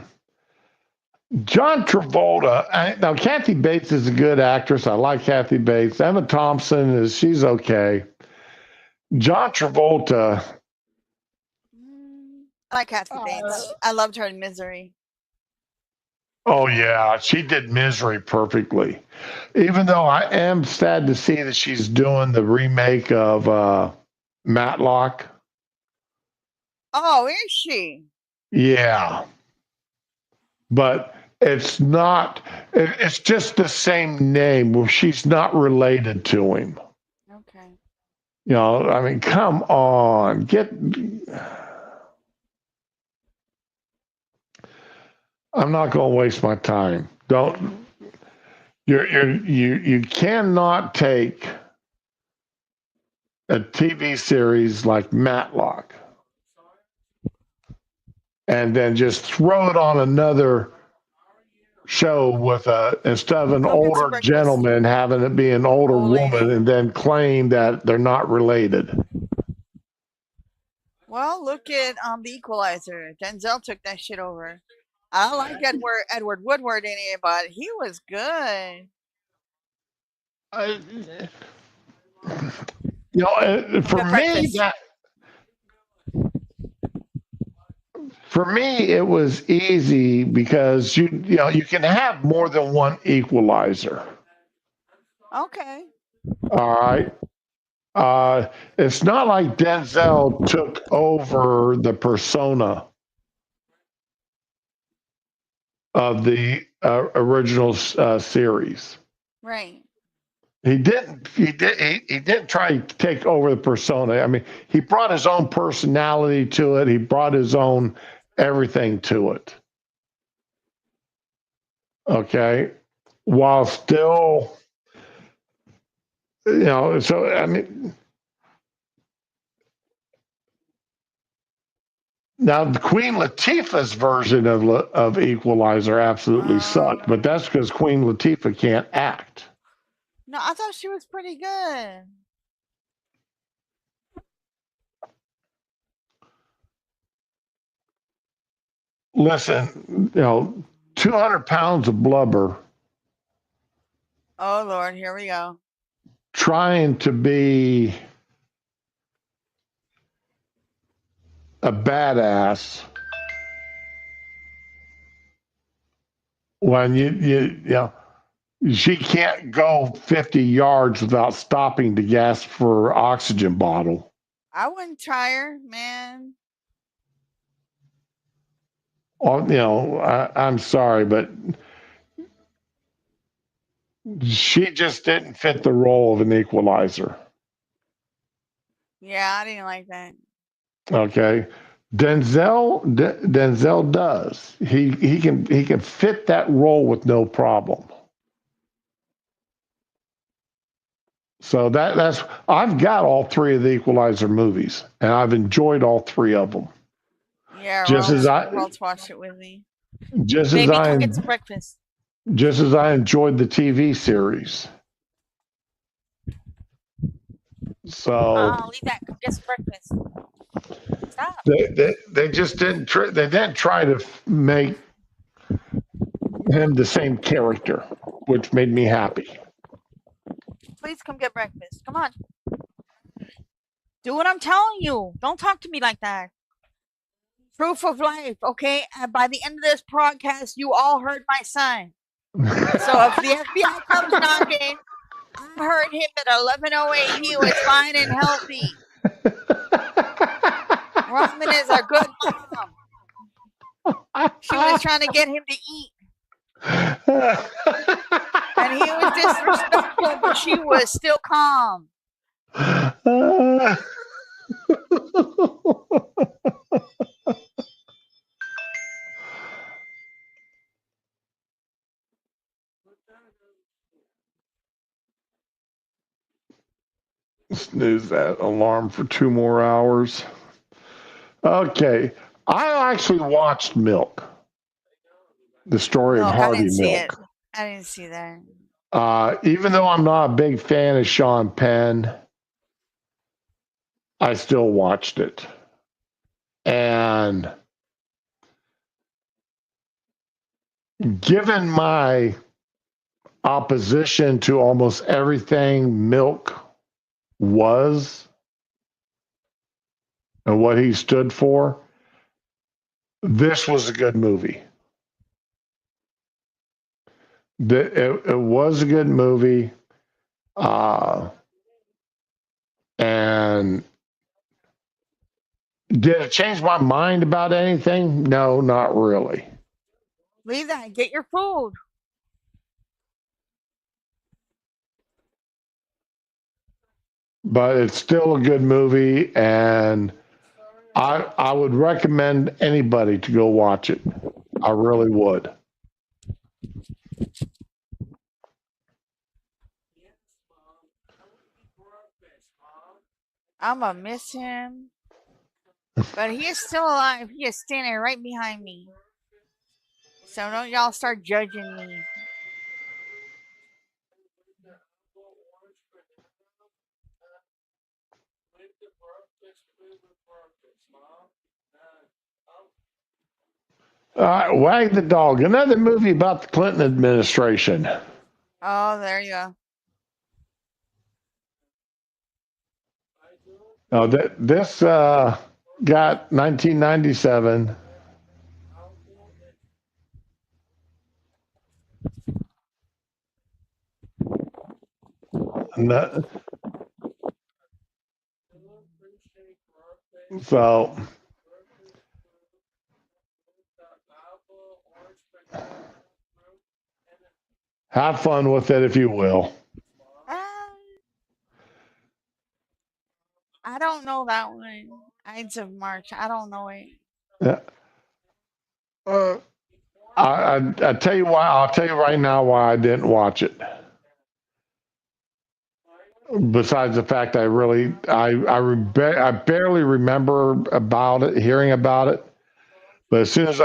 John Travolta. Now, Kathy Bates is a good actress. I like Kathy Bates. Emma Thompson she's okay. John Travolta. I like Kathy Bates. I loved her in Misery. Oh yeah, she did Misery perfectly. Even though I am sad to see that she's doing the remake of Matlock. Oh, is she? Yeah, but it's not. It's just the same name. Well, she's not related to him. Okay. You know, I mean, come on, get. I'm not going to waste my time. Don't. You cannot take a TV series like Matlock and then just throw it on another show with instead of an Come get some older breakfast. gentleman having it be an older Old woman lady. and then claim that they're not related. Well, look at the Equalizer. Denzel took that shit over. I don't like Edward Woodward in it, but he was good. Uh, you know, Come get breakfast. for me it was easy because you can have more than one equalizer. Okay. All right. It's not like Denzel took over the persona of the original series. Right. He didn't. He didn't try to take over the persona. I mean, he brought his own personality to it. He brought his own everything to it. Okay, while still, So I mean, now the Queen Latifah's version of Equalizer absolutely sucked, but that's because Queen Latifah can't act. No, I thought she was pretty good. Listen, 200 pounds of blubber Oh Lord, here we go. trying to be a badass when she can't go 50 yards without stopping to gasp for her oxygen bottle. I wouldn't try her, man. I'm sorry, but she just didn't fit the role of an equalizer. Yeah, I didn't like that. Okay. Denzel does. He can fit that role with no problem. So that's I've got all three of the Equalizer movies, and I've enjoyed all three of them. Yeah, Just as I Rolls watched it with me. just as Baby, come I get some breakfast. just as I enjoyed the TV series. So Leave that. Come get some breakfast. Stop. they just didn't they didn't try to make him the same character, which made me happy. Please come get breakfast. Come on. Do what I'm telling you. Don't talk to me like that. Proof of life, okay? And by the end of this podcast, you all heard my sign. So if the FBI comes knocking, I heard him at 11:08. He was fine and healthy. Robin is a good mom. She was trying to get him to eat. And he was disrespectful, but she was still calm. Snooze that alarm for 2 more hours. Okay. I actually watched Milk, the story of Milk, I Harvey didn't see it. Milk. I didn't see that. Even though I'm not a big fan of Sean Penn, I still watched it. And given my opposition to almost everything Milk was and what he stood for, this was a good movie. It was a good movie. And did it change my mind about anything? No, not really. Leave that. Get your food. But it's still a good movie, and I would recommend anybody to go watch it. I really would. I'm gonna miss him, but he is still alive. He is standing right behind me. So don't y'all start judging me. Wag the Dog, another movie about the Clinton administration. Oh, there you go. Oh, this got 1997. No- So have fun with it if you will. Uh, I don't know that one. Ides of March. I don't know it. Yeah. Uh, I tell you why. I'll tell you right now why I didn't watch it. Besides the fact I barely remember about it, hearing about it. But as soon as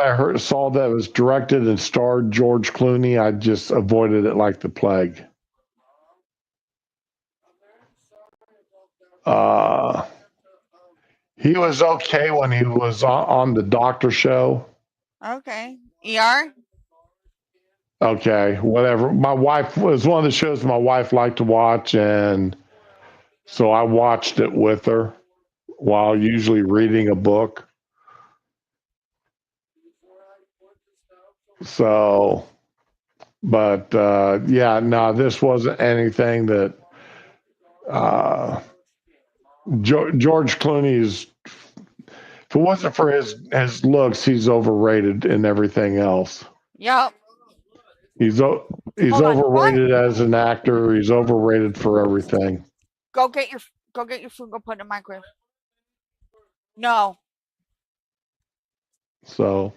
saw that it was directed and starred George Clooney, I just avoided it like the plague. Uh, he was okay when he was on the Doctor Show. Okay. ER? Okay, whatever. My wife was one of the shows my wife liked to watch, and so I watched it with her while usually reading a book. So, but yeah, no, this wasn't anything that uh, George Clooney's. If it wasn't for his looks, he's overrated in everything else. Yup. He's he's Hold on. What? overrated as an actor. He's overrated for everything. Go get your go get your food. Go put it in the microwave. No. So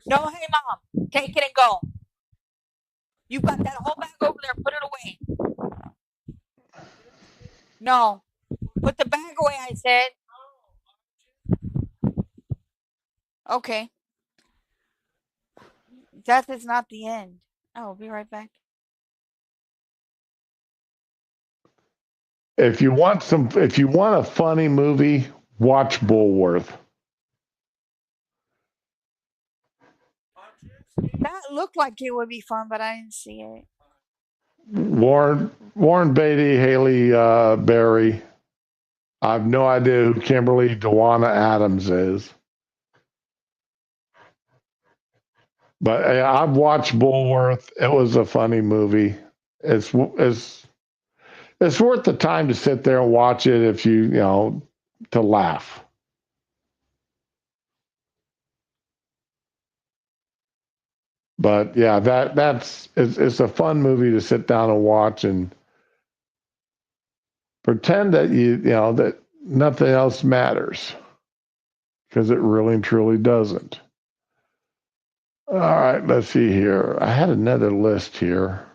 No. Hey, mom. Take it and go. You got that whole bag over there. Put it away. No. Put the bag away. I said. Okay. Death is not the end. I will be right back. if you want a funny movie, watch Bullworth. That looked like it would be fun, but I didn't see it. Warren Beatty, Haley Berry. I have no idea who Kimberly Dewana Adams is, but I've watched Bullworth. It was a funny movie. It's it's worth the time to sit there and watch it if you know to laugh. But yeah, it's a fun movie to sit down and watch and pretend that you know that nothing else matters because it really and truly doesn't. All right, let's see here. I had another list here.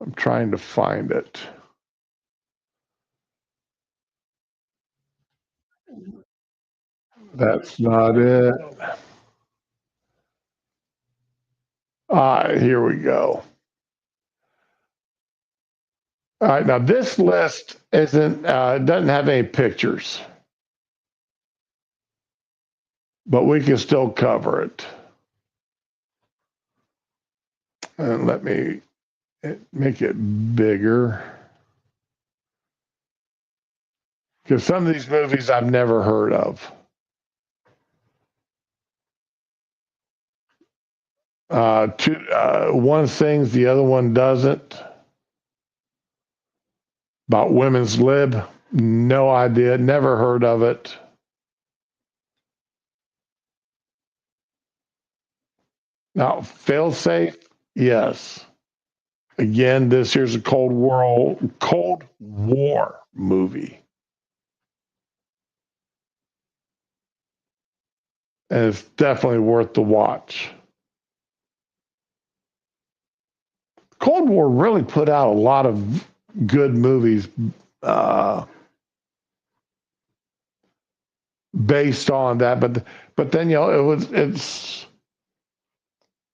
I'm trying to find it. That's not it. All right, here we go. All right, now this list isn't doesn't have any pictures, but we can still cover it. And let me make it bigger because some of these movies I've never heard of. One sings, the other one doesn't. About women's lib, no idea, never heard of it. Now, failsafe, yes. Again, this here's a Cold War movie, and it's definitely worth the watch. Cold War really put out a lot of good movies based on that, but then it's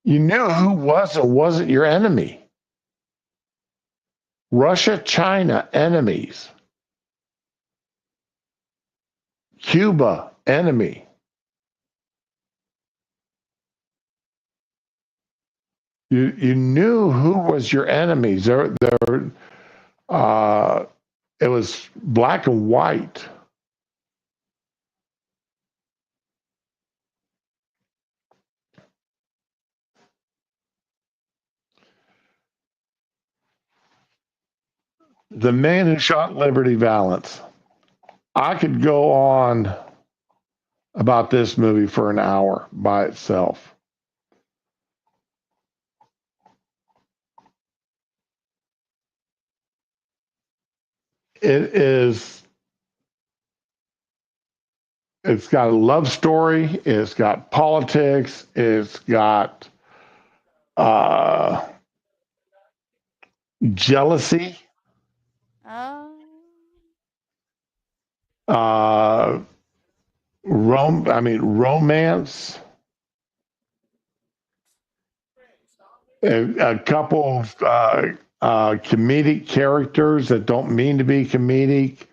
you knew who was or wasn't your enemy. Russia, China, enemies. Cuba, enemy. You knew who was your enemies. It was black and white. The Man Who Shot Liberty Valance. I could go on about this movie for an hour by itself. It is. It's got a love story. It's got politics. It's got uh, jealousy. Oh. Romance. A couple of comedic characters that don't mean to be comedic.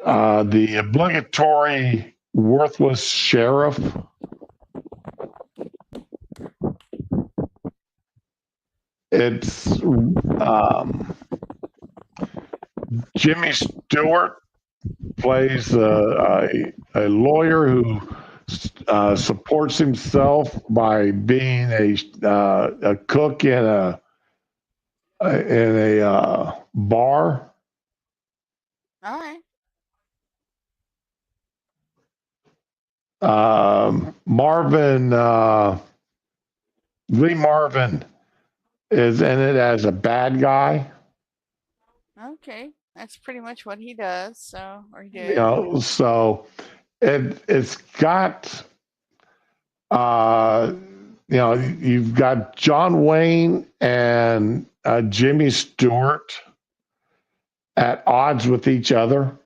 The obligatory worthless sheriff. It's Jimmy Stewart plays a lawyer who supports himself by being a cook in a bar. All right. Lee Marvin is in it as a bad guy. Okay. That's pretty much what he does. So, or he You did. know, so it's got uh, you've got John Wayne and Jimmy Stewart at odds with each other.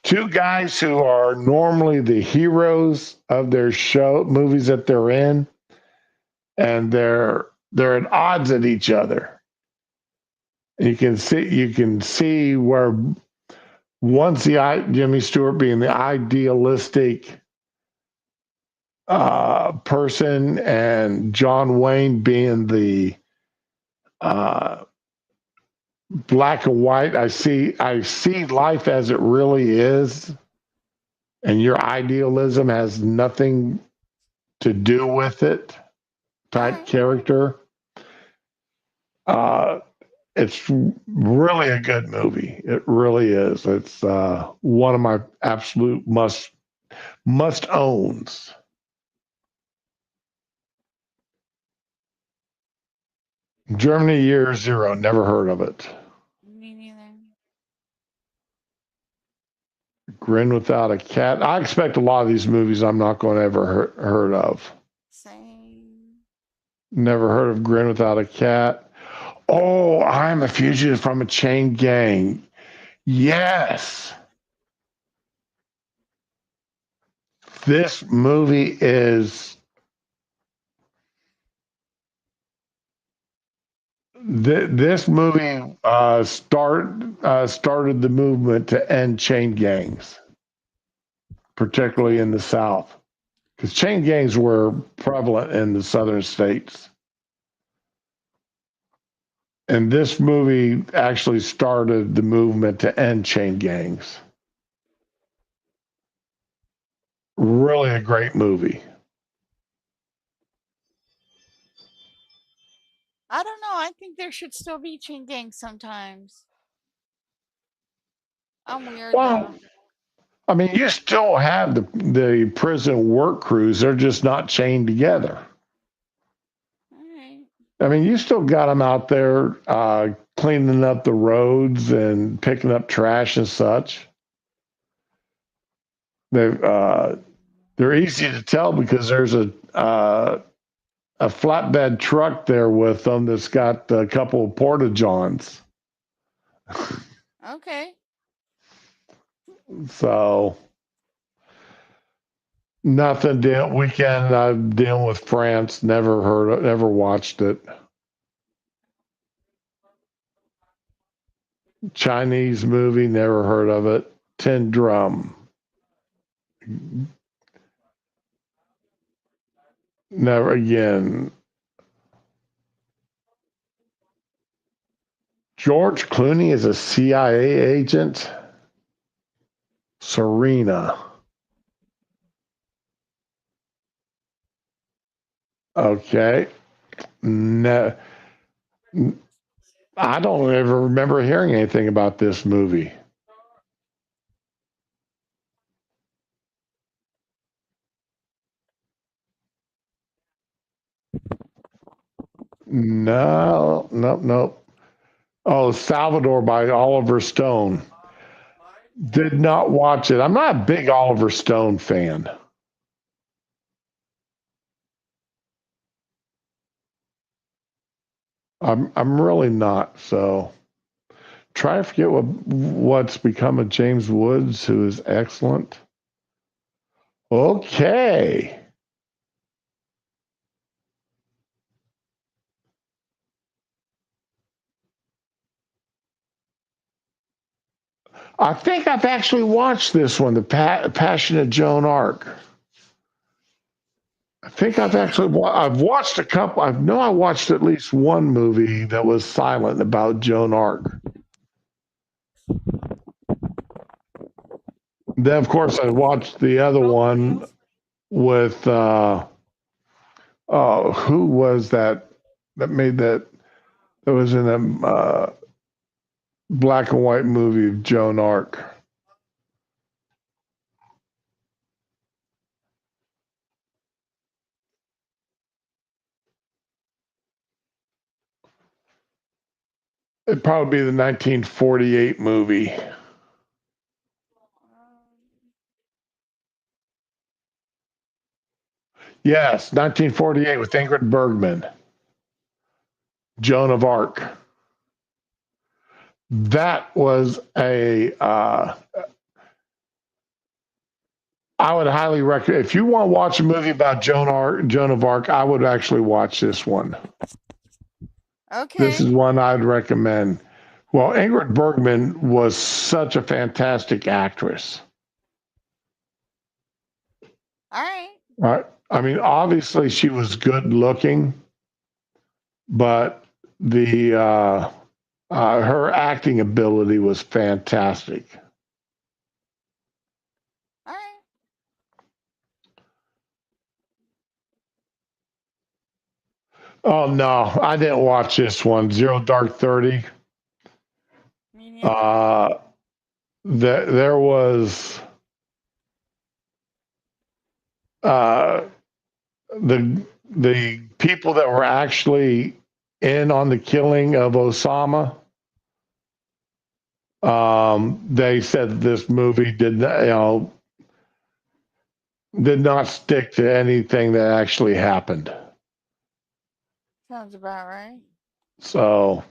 Two guys who are normally the heroes of their show movies that they're in, and they're at odds at each other. You can see where once Jimmy Stewart being the idealistic person and John Wayne being the black and white. I see life as it really is, and your idealism has nothing to do with it. Type Right. character. It's really a good movie. It really is. It's one of my absolute must owns. Germany Year Zero. Never heard of it. Me neither. Grin Without a Cat. I expect a lot of these movies I'm not going to ever heard of. Same. Never heard of Grin Without a Cat. Oh, I'm a fugitive from a chain gang. Yes. This movie is this movie started the movement to end chain gangs, particularly Okay. in the South, because chain gangs were prevalent in the southern states. And this movie actually started the movement to end chain gangs. Really a great movie. I don't know. I think there should still be chain gangs sometimes. I'm weird Well, though. I mean, you still have the prison work crews. They're just not chained together. All right. I mean, you still got them out there cleaning up the roads and picking up trash and such. They they're easy to tell because there's a flatbed truck there with them that's got a couple of porta johns. Okay. So nothing. Weekend I'm dealing with France. Never heard it. Never watched it. Chinese movie. Never heard of it. Tin Drum. Never again. George Clooney is a CIA agent. Serena. Okay. No, I don't ever remember hearing anything about this movie. No, nope, nope. Oh, Salvador by Oliver Stone. Did not watch it. I'm not a big Oliver Stone fan. I'm really not. So try to forget what's become of James Woods, who is excellent. Okay. I think I've actually watched this one, The Passion of Joan Arc. I think I've watched a couple. I know I watched at least one movie that was silent about Joan Arc. Then, of course, I watched the other one with who was that made that was in a black and white movie of Joan Arc. It'd probably be the 1948 movie. Yes, 1948 with Ingrid Bergman, Joan of Arc. That was a I would highly recommend if you want to watch a movie about Joan of Arc. I would actually watch this one. Okay. This is one I'd recommend. Well, Ingrid Bergman was such a fantastic actress. All right. I mean, obviously she was good looking, but the her acting ability was fantastic. All right. Oh no, I didn't watch this one. Zero Dark 30. Me neither. There was uh, the people that were actually in on the killing of Osama. They said this movie did not stick to anything that actually happened. Sounds about right. So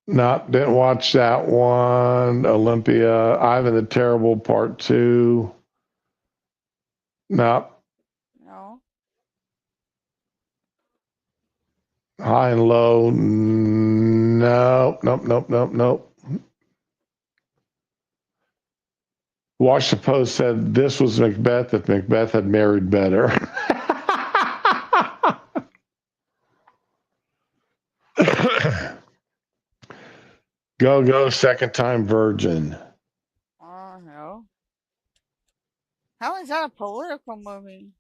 not didn't watch that one. Olympia, Ivan the Terrible Part 2. No. No. High and Low. No. Nope. Nope. Nope. Nope. Washington Post said this was Macbeth if Macbeth had married better. Go, second time virgin. Oh no. How is that a political movie?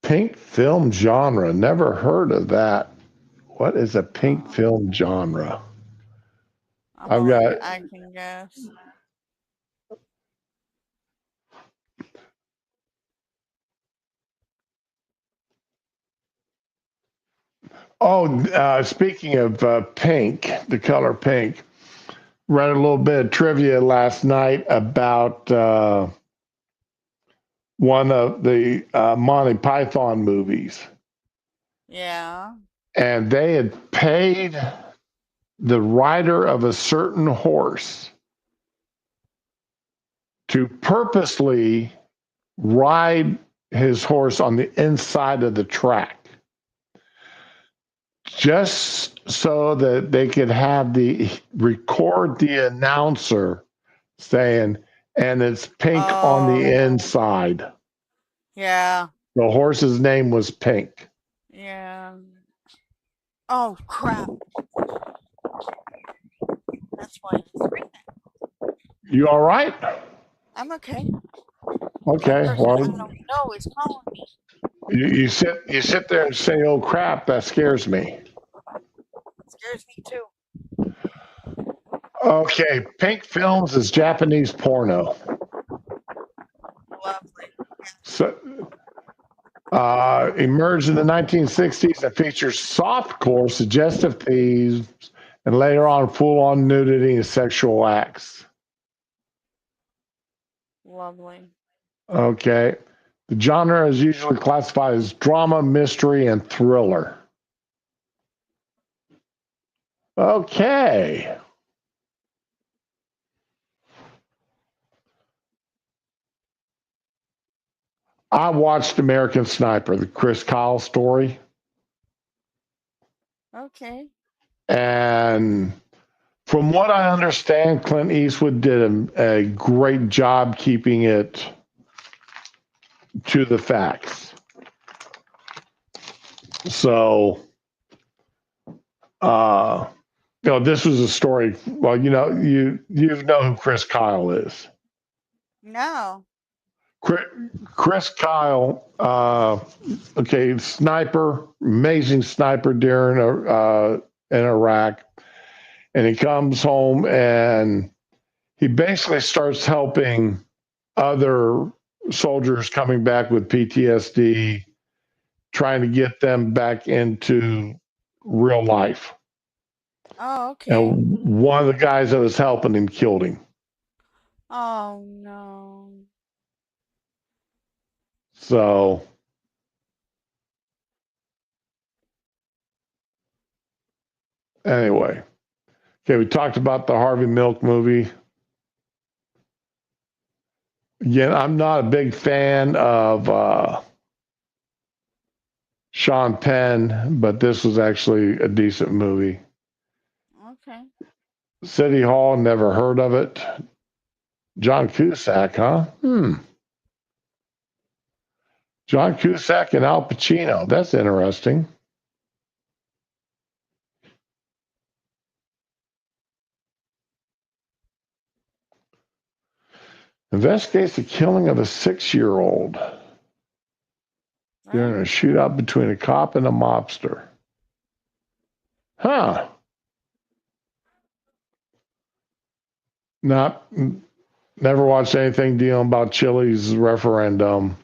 Pink film genre. Never heard of that. What is a pink Oh, film genre? I've got I can guess. speaking of pink, the color pink, read a little bit of trivia last night about one of the Monty Python movies, Yeah. and they had paid the rider of a certain horse to purposely ride his horse on the inside of the track just so that they could have the record the announcer saying, and it's pink on the Oh. inside. Yeah. The horse's name was Pink. Yeah. Oh crap. That's why it's ringing. You all right? I'm okay. That Okay. person I Well, don't know is calling me. you sit there and say, "Oh crap," that scares me. It scares me too. Okay, Pink Films is Japanese porno. Lovely. So, emerged in the 1960s and features softcore, suggestive themes, and later on full-on nudity and sexual acts. Lovely. Okay. The genre is usually classified as drama, mystery, and thriller. Okay. I watched American Sniper, the Chris Kyle story, Okay. and from what I understand, Clint Eastwood did a great job keeping it to the facts. So, uh, this was a story. Well, you know who Chris Kyle is. No. Chris Kyle, okay, sniper, amazing sniper during in Iraq, and he comes home and he basically starts helping other soldiers coming back with PTSD, trying to get them back into real life. Oh, okay. And one of the guys that was helping him killed him. Oh no. So, anyway, okay, we talked about the Harvey Milk movie. Again, I'm not a big fan of Sean Penn, but this was actually a decent movie. Okay. City Hall, never heard of it. John Cusack, huh? John Cusack and Al Pacino. That's interesting. Investigates the killing of a 6-year-old during a shootout between a cop and a mobster. Huh. Not never watched anything dealing about Chile's referendum.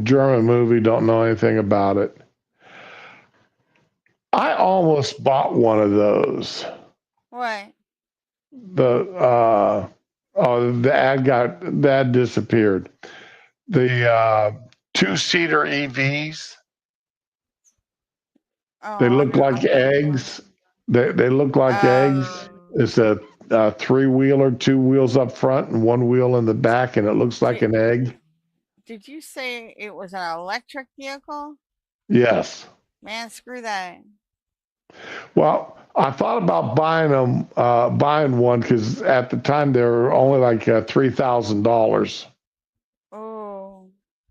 German movie, don't know anything about it. I almost bought one of those. What? The ad disappeared. The 2-seater EVs. Oh, They I look don't know like what that was. eggs. They look like eggs. Oh. It's a 3-wheeler, 2 wheels up front and 1 wheel in the back, and it looks like Did, an egg. did you say it was an electric vehicle? Yes. Man, screw that. Well, I thought about buying one because at the time they were only like $3,000. Oh.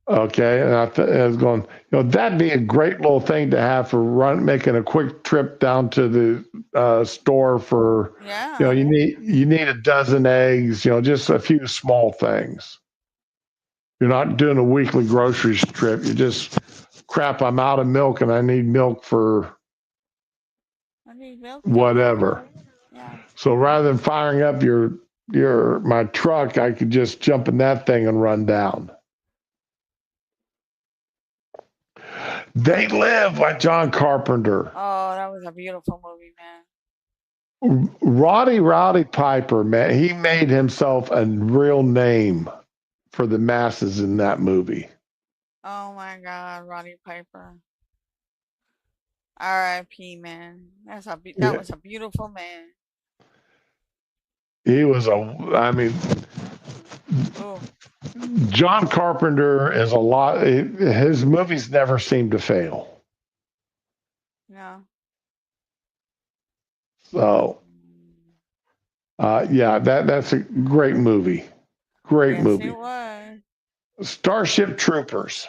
Okay, and I was going, that'd be a great little thing to have for making a quick trip down to the store for, Yeah. you need a dozen eggs, just a few small things. You're not doing a weekly grocery trip. You just, crap, I'm out of milk and I need milk for I need milk to whatever. go. Yeah. So rather than firing up my truck, I could just jump in that thing and run down. They Live by John Carpenter. Oh, that was a beautiful movie, man. Rowdy Piper, man, he made himself a real name for the masses in that movie. Oh my God, Roddy Piper. R.I.P. Man. That Yeah, was a beautiful man. he was I mean, Oh, John Carpenter is a lot, his movies never seem to fail. no. So, Mm, yeah, that's a great movie. Great yes, it movie. was. Starship Troopers.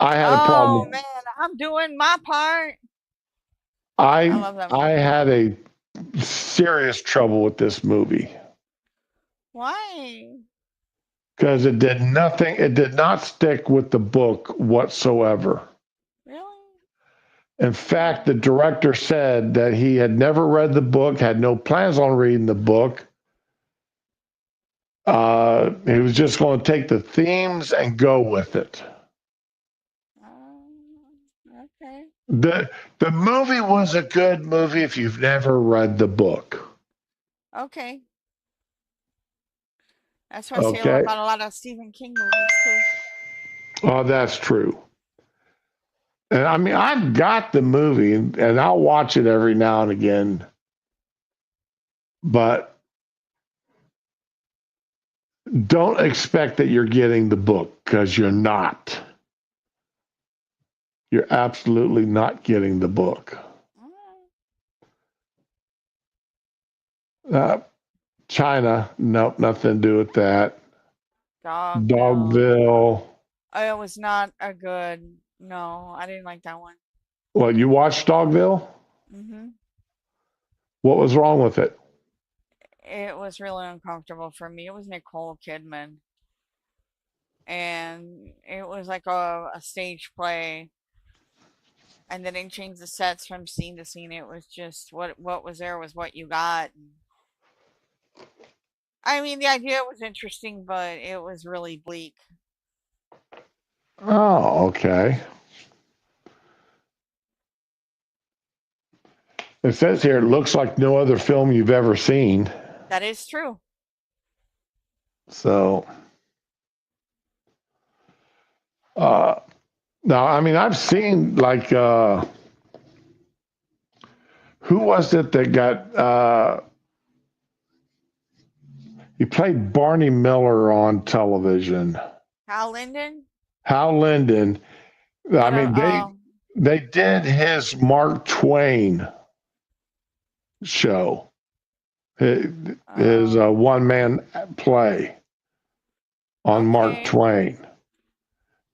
I had a Oh problem. man, I'm doing my part. I I love that I movie. had a serious trouble with this movie Why? because it did nothing. It did not stick with the book whatsoever. Really? In fact, the director said that he had never read the book, had no plans on reading the book. He was just going to take the themes and go with it. Okay. The movie was a good movie if you've never read the book. Okay. That's what I say Okay. about a lot of Stephen King movies too. Oh, that's true. And I mean, I've got the movie and I'll watch it every now and again, but don't expect that you're getting the book because you're not. You're absolutely not getting the book. Mm, Uh, China, nope, nothing to do with that. Dogville. Dogville. It was not a good. No, I didn't like that one. Well, you watched Dogville? Hmm. What was wrong with it? It was really uncomfortable for me. It was Nicole Kidman, and it was like a stage play, and they didn't change the sets from scene to scene. It was just what was there was what you got. I mean, the idea was interesting, but it was really bleak. Oh, okay. It says here it looks like no other film you've ever seen. That is true. So, uh, now, I mean, I've seen like, who was it that got, he played Barney Miller on television. Hal Linden. Hal Linden. I What a mean, they did his Mark Twain show, his oh. one man play on Mark Okay. Twain.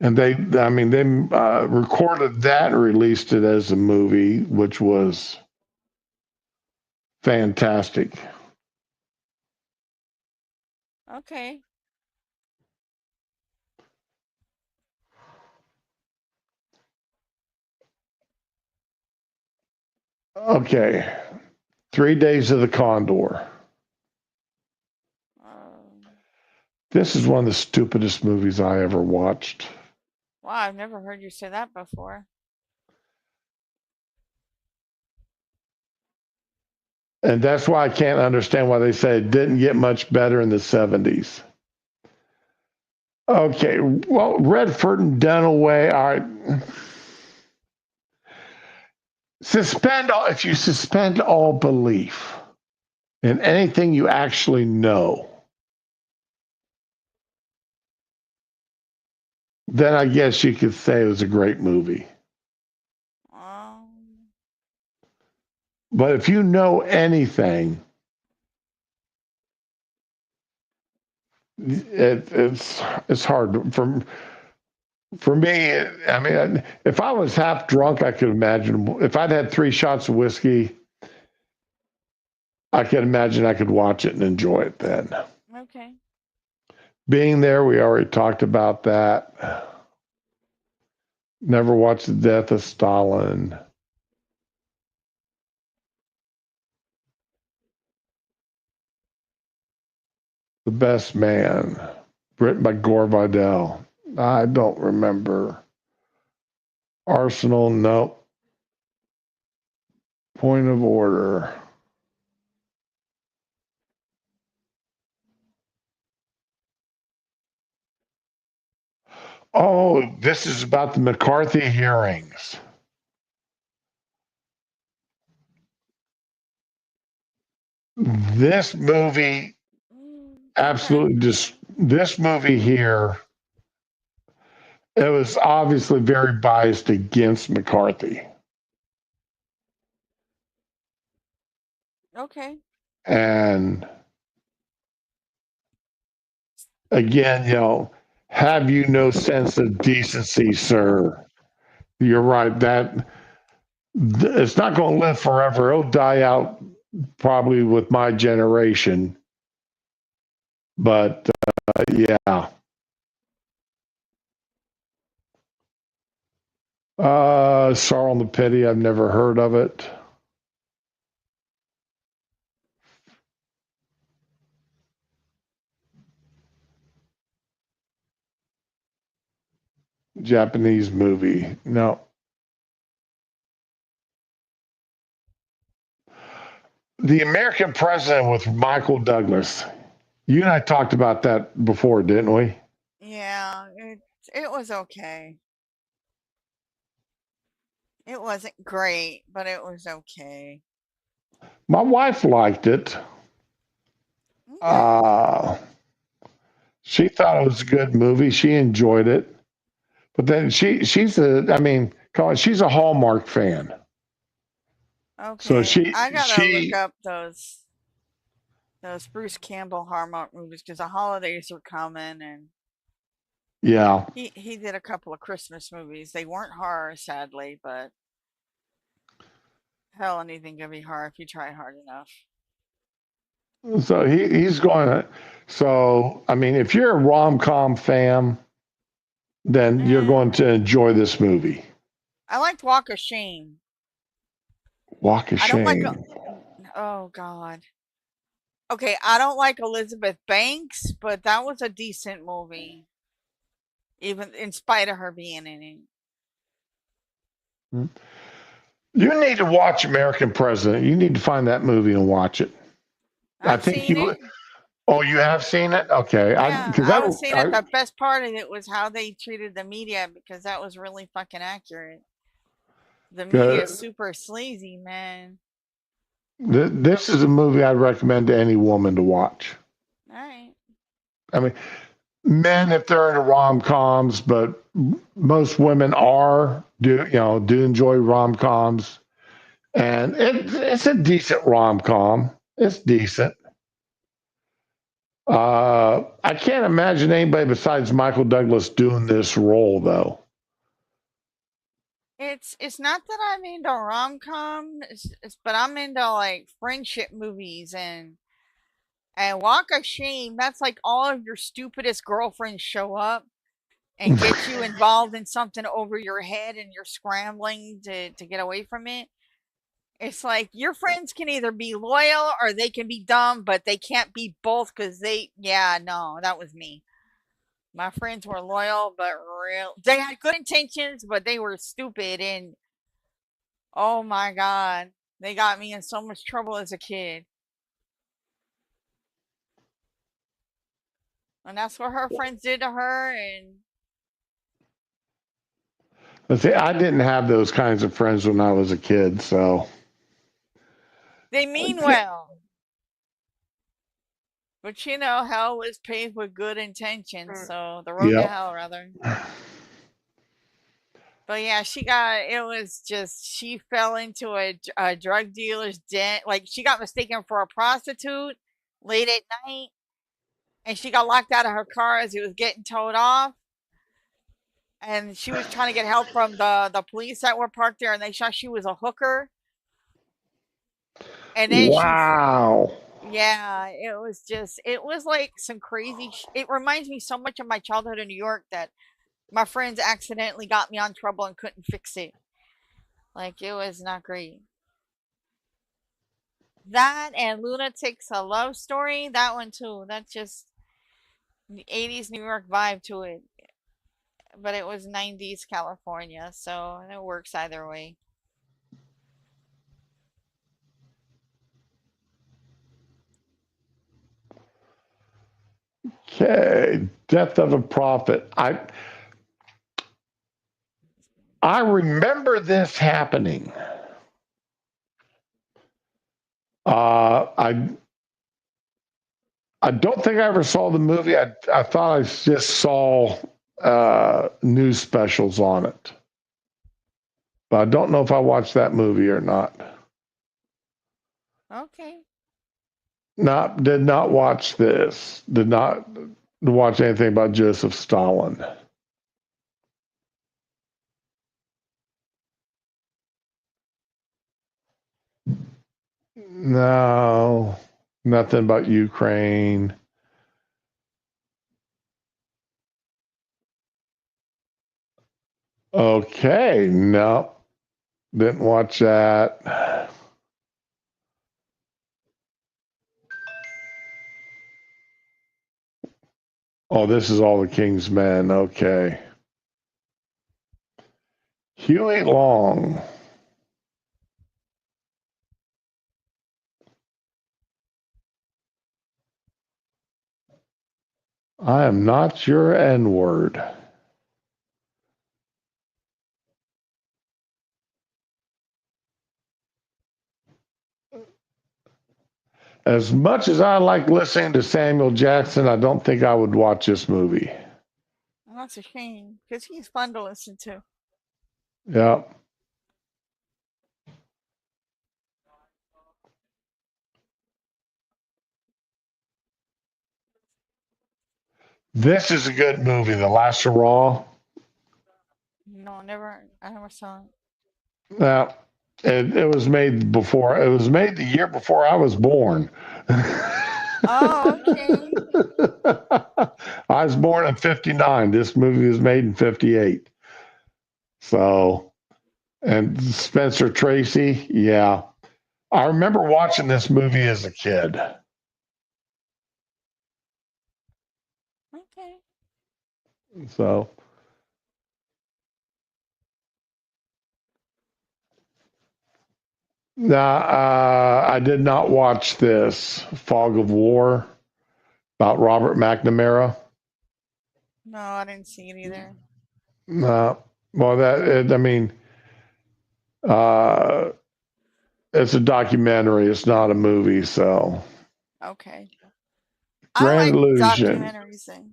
And I mean, they recorded that and released it as a movie, which was fantastic. Okay. Okay, 3 Days of the Condor. Um, This is one of the stupidest movies I ever watched. wow, I've never heard you say that before. And that's why I can't understand why they say it didn't get much better in the 70s. Okay, well, Redford and Dunaway are if you suspend all belief in anything you actually know, then I guess you could say it was a great movie. Um, But if you know anything, it's hard for me. I mean, if I was half drunk, I could imagine. If I'd had 3 shots of whiskey, I could imagine I could watch it and enjoy it then. okay. Being there, we already talked about that. Never watched The Death of Stalin. The Best Man, written by Gore Vidal. I don't remember. Arsenal, no. Point of order. Oh, this is about the McCarthy hearings. This movie Okay. absolutely just this movie here, it was obviously very biased against McCarthy. Okay. And again, have you no sense of decency, sir? You're right. That it's not going to live forever. It'll die out probably with my generation. But yeah. Sorrow on the Pity. I've never heard of it. Japanese movie. No. The American President with Michael Douglas. You and I talked about that before, didn't we? Yeah, it was okay. It wasn't great, but it was okay. My wife liked it. Okay. Uh, she thought it was a good movie. She enjoyed it. But then I mean, come on, she's a Hallmark fan. So Okay. she I gotta look she up those Bruce Campbell Hallmark movies because the holidays are coming, and yeah. he did a couple of Christmas movies. They weren't horror, sadly, but hell, anything can be horror if you try hard enough. So he's going to. So I mean, if you're a rom com fan, then you're Eh, going to enjoy this movie. I liked Walk of Shame. Walk of I don't like. Shame. Oh God. Okay, I don't like Elizabeth Banks, but that was a decent movie, even in spite of her being in it. You need to watch American President. You need to find that movie and watch it. I I've think seen you. it. Oh, you have seen it? Okay. Yeah, Because I was saying that I the best part of it was how they treated the media because that was really fucking accurate. The media is uh, super sleazy, man. this is a movie I'd recommend to any woman to watch. All right. I mean, men if they're into rom coms, but most women do enjoy rom coms, and it's a decent rom com. It's decent. I can't imagine anybody besides Michael Douglas doing this role though. It's not that I'm into rom com, but I'm into like friendship movies and Walk of Shame. That's like all of your stupidest girlfriends show up and get you involved in something over your head, and you're scrambling to get away from it. It's like your friends can either be loyal or they can be dumb, but they can't be both because yeah, no, that was me. My friends were loyal, but they had good intentions, but they were stupid. And oh my God, they got me in so much trouble as a kid. And that's what her friends did to her. And Let's see, I didn't have those kinds of friends when I was a kid, so they mean well. But hell is paved with good intentions. So the road to yep. hell, rather. But yeah, it was just, she fell into a drug dealer's den. Like, she got mistaken for a prostitute late at night, and she got locked out of her car as it was getting towed off. And she was trying to get help from the police that were parked there, and they thought she was a hooker. And then Wow. yeah, it was like some crazy. It reminds me so much of my childhood in New York that my friends accidentally got me on trouble and couldn't fix it. Like, it was not great. That and Lunatics, a love story. That one too. That's just the 80s New York vibe to it. but it was 90s California, so it works either way. Okay, Death of a Prophet. I remember this happening. I don't think I ever saw the movie. I thought I just saw news specials on it, but I don't know if I watched that movie or not. Okay. Did not watch this. Did not watch anything about Joseph Stalin. No, nothing about Ukraine. Okay, no, didn't watch that. Oh, this is All the King's Men. Okay. Huey Long. I am not your N word. As much as I like listening to Samuel Jackson, I don't think I would watch this movie. Well, that's a shame because he's fun to listen to. Yeah. This is a good movie, The Last Hurrah. No, I never saw it. Now, it was made before, it was made the year before I was born. Oh, okay. I was born in 59. This movie was made in 58. So, and Spencer Tracy, yeah. I remember watching this movie as a kid. Okay. So, now I did not watch this Fog of War about Robert McNamara. No, I didn't see it either. Well, I mean, uh, it's a documentary. It's not a movie. So, Okay. I Grand like Illusion. documentaries then.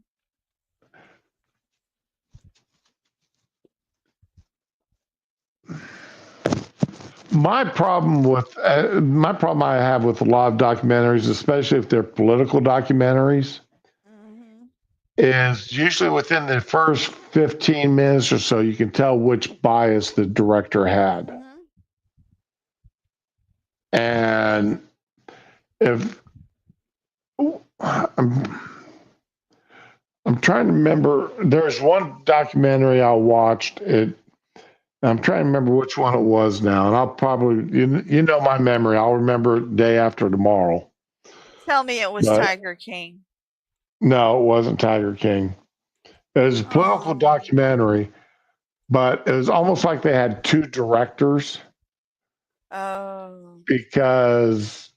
My problem I have with a lot of documentaries, especially if they're political documentaries, Hmm. is usually within the first 15 minutes or so, you can tell which bias the director had. Hmm. And if I'm, I'm trying to remember, there's one documentary I watched. I'm trying to remember which one it was now, and I'll probably, you know, my memory. I'll remember day after tomorrow. Tell me it was But Tiger King. no, it wasn't Tiger King. It was a political Oh. documentary, but it was almost like they had two directors Oh. because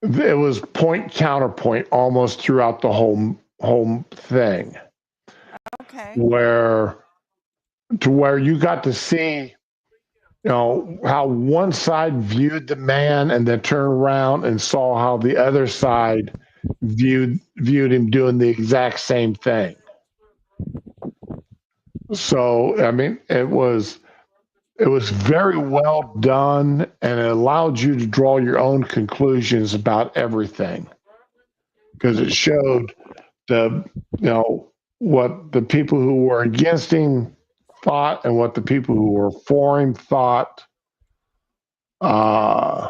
it was point counterpoint almost throughout the whole thing, Okay. where where you got to see, you know, how one side viewed the man and then turned around and saw how the other side viewed him doing the exact same thing. So I mean, it was very well done, and it allowed you to draw your own conclusions about everything because it showed the, you know, what the people who were against him thought and what the people who were for him thought. Okay. Uh,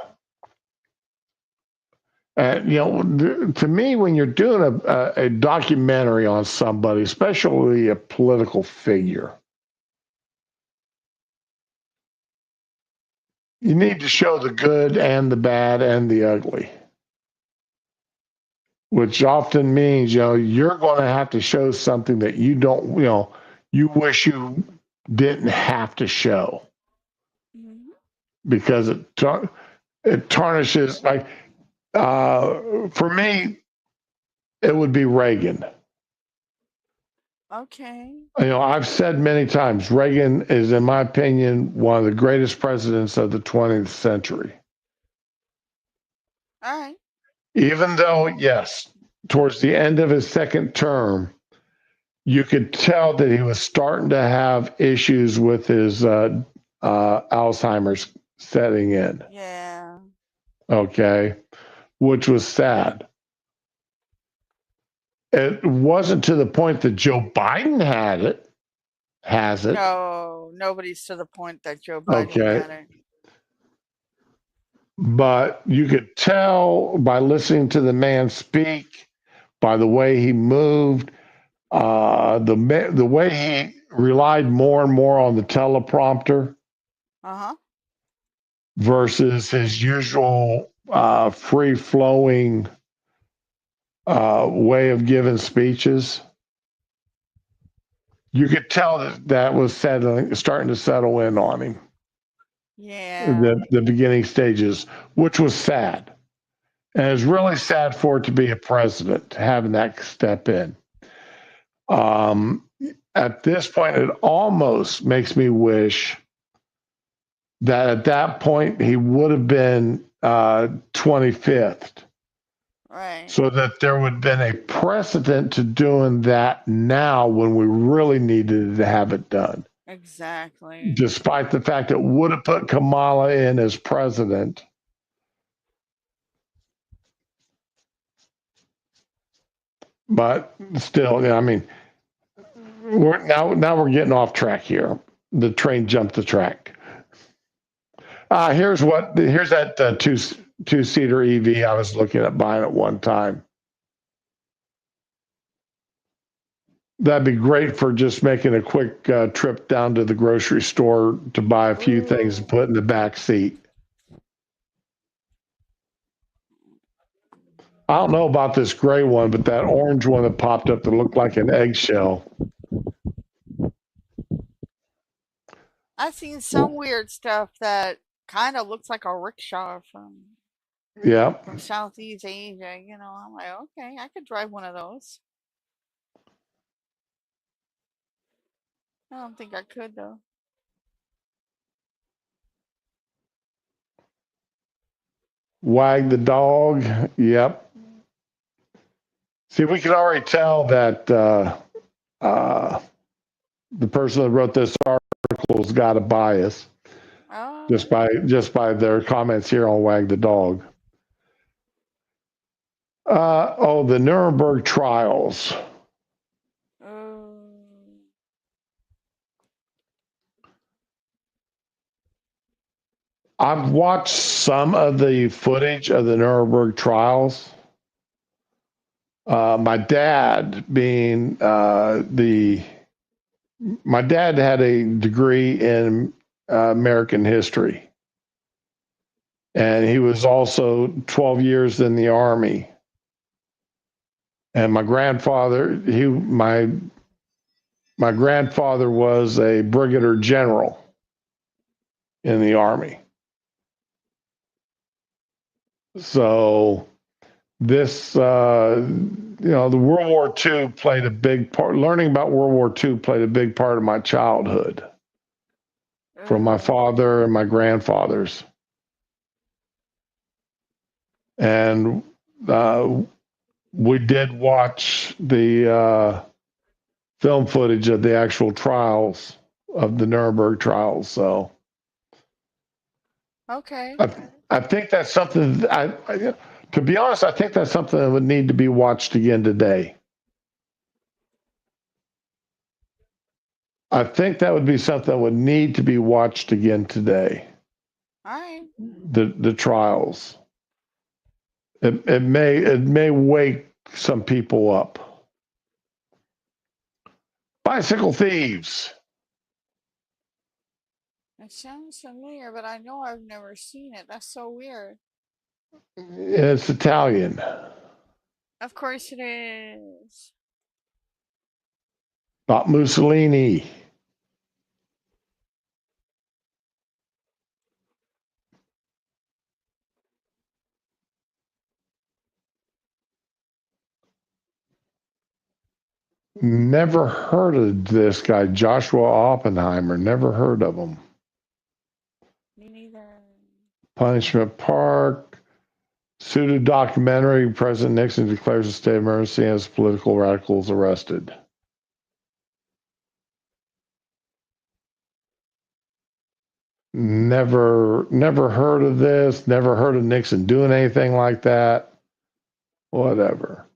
and you know, to me, when you're doing a documentary on somebody, especially a political figure, you need to show the good and the bad and the ugly, which often means, you know, you're going to have to show something that you don't, you know, you wish you didn't have to show Mhm. because it tarnishes. Like for me, it would be Reagan. Okay. I've said many times Reagan is, in my opinion, one of the greatest presidents of the 20th century. All right. Even though, yes, towards the end of his second term, you could tell that he was starting to have issues with his Alzheimer's setting in. Yeah. Okay, which was sad. It wasn't to the point that Joe Biden has it. No, nobody's to the point that Joe Biden Okay, had it. but you could tell by listening to the man speak, by the way he moved, the way he relied more and more on the teleprompter Uh huh. versus his usual free flowing way of giving speeches. You could tell that was starting to settle in on him. Yeah. The beginning stages, which was sad. And it's really sad for it to be a president having that step in. Um, at this point, it almost makes me wish that at that point he would have been 25th, Right. so that there would have been a precedent to doing that now when we really needed to have it done. Exactly. Despite the fact it would have put Kamala in as president. But still, I mean, now we're getting off track here. The train jumped the track. Here's that two-seater EV I was looking at buying at one time. That'd be great for just making a quick trip down to the grocery store to buy a few things to Ooh. put in the back seat. I don't know about this gray one, but that orange one that popped up that looked like an eggshell. I've seen some weird stuff that kind of looks like a rickshaw Yeah. from Southeast Asia. I'm like, okay, I could drive one of those. I don't think I could though. Wag the dog. Yep. See, we can already tell that uh, the person that wrote this article's got a bias Oh. just by their comments here on Wag the Dog. The Nuremberg trials. Oh. I've watched some of the footage of the Nuremberg trials. My dad being my dad had a degree in American history, and he was also 12 years in the army. And my grandfather, my grandfather was a brigadier general in the army. So this, the World War II played a big part. Learning about World War II played a big part of my childhood from my Oh. father and my grandfathers. And we did watch the film footage of the actual trials of the Nuremberg trials. So Okay. I, I think that's something to be honest, I think that's something that would need to be watched again today. I think that would be something that would need to be watched again today. All right. The trials. It may wake some people up. Bicycle thieves. It sounds familiar, but I know I've never seen it. That's so weird. It's Italian. Of course it is. Not Mussolini. Never heard of this guy, Joshua Oppenheimer. Never heard of him. Me neither. Punishment Park. Pseudo documentary. President Nixon declares a state of emergency as political radicals arrested. Never heard of this. Never heard of Nixon doing anything like that. Whatever.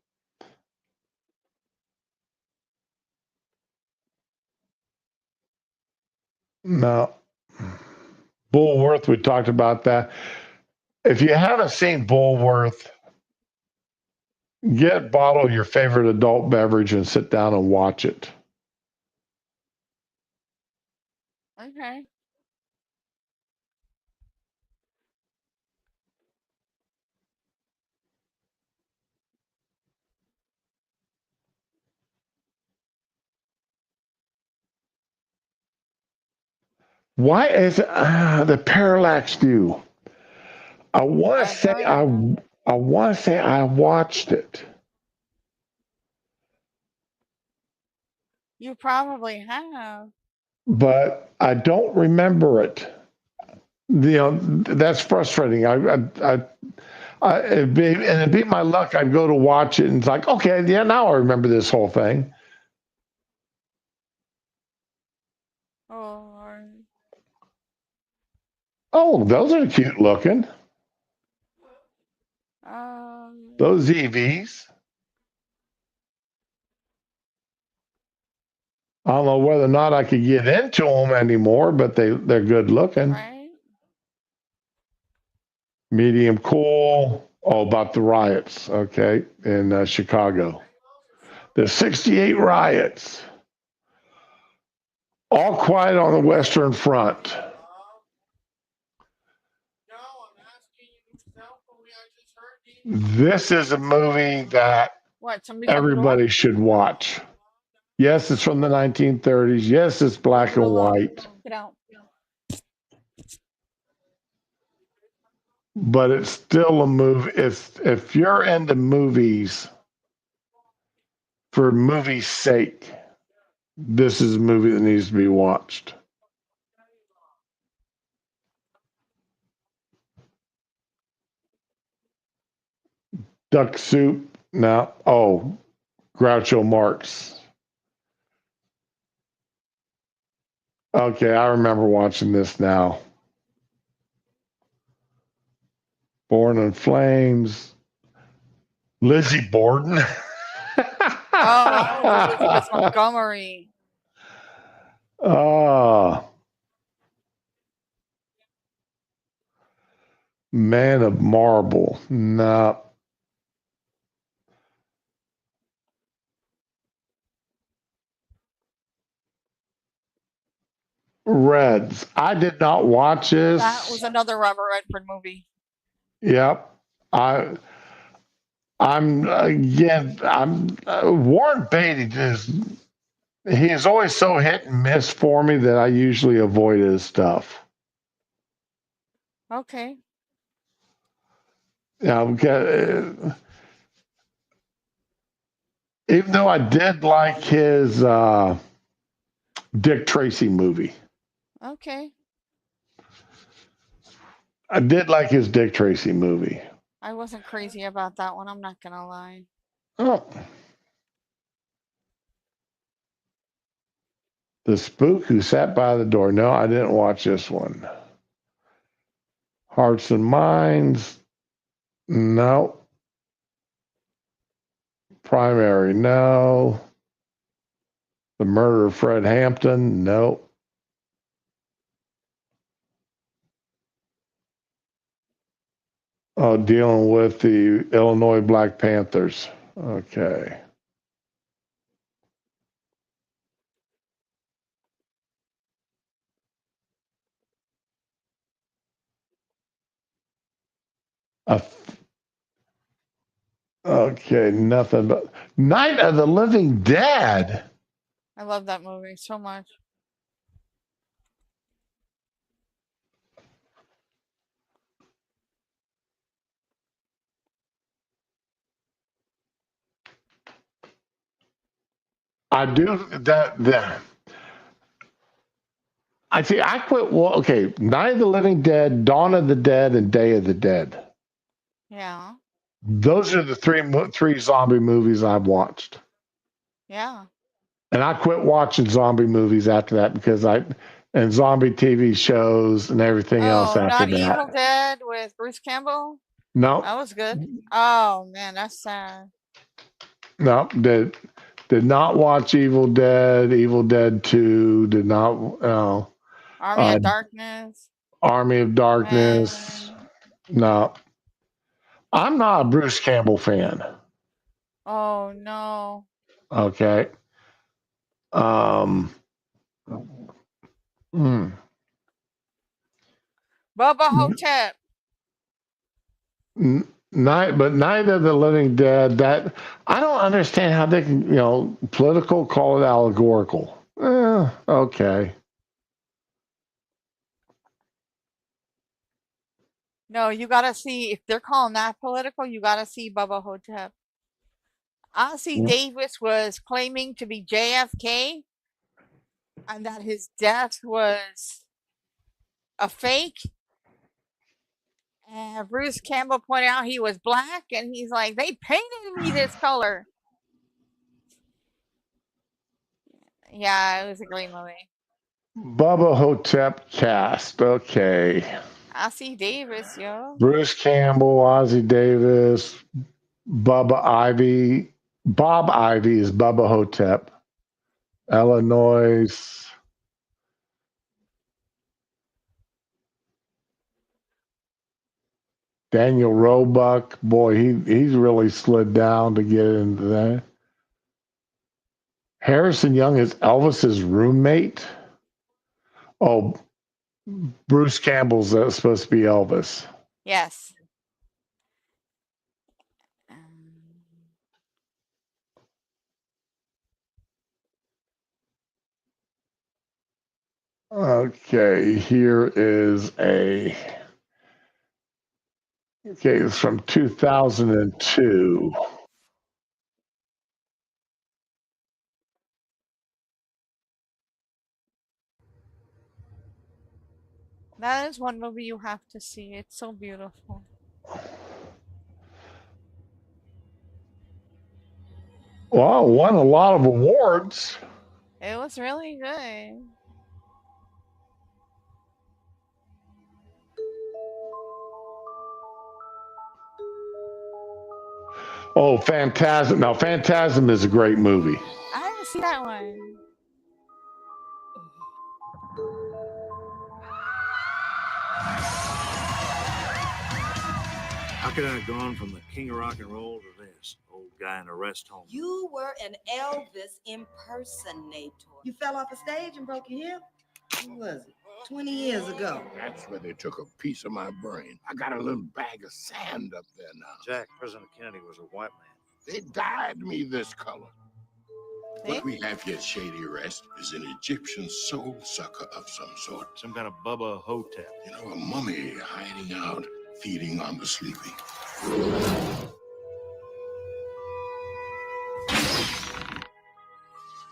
No. Bullworth, we talked about that. If you haven't seen Bullworth, get bottle your favorite adult beverage and sit down and watch it. Okay. Why is the parallax view? I want to I've say heard of them. I want to say I watched it, You probably have. but I don't remember it. That's frustrating. It'd be my luck. I'd go to watch it and it's like, okay, yeah, now I remember this whole thing. Oh, Lord. Oh, those are cute looking. Those EVs. I don't know whether or not I could get into them anymore, but they're good looking. Right? Medium cool. Oh, about the riots. Okay, in Chicago, the '68 riots. All Quiet on the Western Front. This is a movie that What? Somebody's at the door? everybody should watch. Yes, it's from the 1930s. Yes, it's black and white, Get out. but it's still a movie. If you're into movies for movie's sake, this is a movie that needs to be watched. Duck Soup. Now, oh, Groucho Marx. Okay, I remember watching this now. Born in Flames. Lizzie Borden. Oh, Elizabeth Montgomery. Oh, Man of Marble. No. Reds. I did not watch this. That was another Robert Redford movie. Yep. I I'm again. I'm Warren Beatty. He is always so hit and miss for me that I usually avoid his stuff. Okay. Yeah, even though I did like his Dick Tracy movie. Okay. I did like his Dick Tracy movie. I wasn't crazy about that one. I'm not gonna lie. Oh, The Spook Who Sat by the Door. No, I didn't watch this one. Hearts and Minds. No. Primary. No. The Murder of Fred Hampton. No. Oh, dealing with the Illinois Black Panthers. Okay. A Okay, nothing but Night of the Living Dead. I love that movie so much. I do that. I see. I quit. Well, okay, Night of the Living Dead, Dawn of the Dead, and Day of the Dead. Yeah. Those are the three zombie movies I've watched, Yeah. and I quit watching zombie movies after that because and zombie TV shows and everything else Oh, after not that. Evil Dead with Bruce Campbell? No, That was good. Oh man, that's sad. no, did not watch Evil Dead. Evil Dead 2. Did not. Army Uh, of Darkness. Army of Darkness. Man. No, I'm not a Bruce Campbell fan. Oh no. Okay. Um. mm, Bubba Hotep. but Night of the Living Dead. That I don't understand how they can, political call it allegorical. Okay. No, you gotta see if they're calling that political. You gotta see Bubba Hotep. Ossie Davis was claiming to be JFK and that his death was a fake. And Bruce Campbell pointed out he was black, and he's like, they painted me this color. Yeah, it was a great movie. Bubba Hotep cast. Okay. Ossie Davis, yo. Bruce Campbell, Ozzie Davis, Bubba Ivy. Bob Ivy is Bubba Hotep. Illinois. Daniel Roebuck. Boy, he's really slid down to get into that. Harrison Young is Elvis's roommate. Oh, Bruce Campbell's supposed to be Elvis. Yes. Okay, here is it's from 2002. That is one movie you have to see. It's so beautiful. Well, won a lot of awards. It was really good. Oh, Phantasm. Now, Phantasm is a great movie. I didn't see that one. How could I have gone from the king of rock and roll to this old guy in a rest home? You were an Elvis impersonator. You fell off a stage and broke your hip? When was it? 20 years ago. That's where they took a piece of my brain. I got a little bag of sand up there now. Jack, President Kennedy was a white man. They dyed me this color. See? What we have here, Shady Rest, is an Egyptian soul sucker of some sort. Some kind of Bubba Hotep. You know, a mummy hiding out, feeding on the sleeping.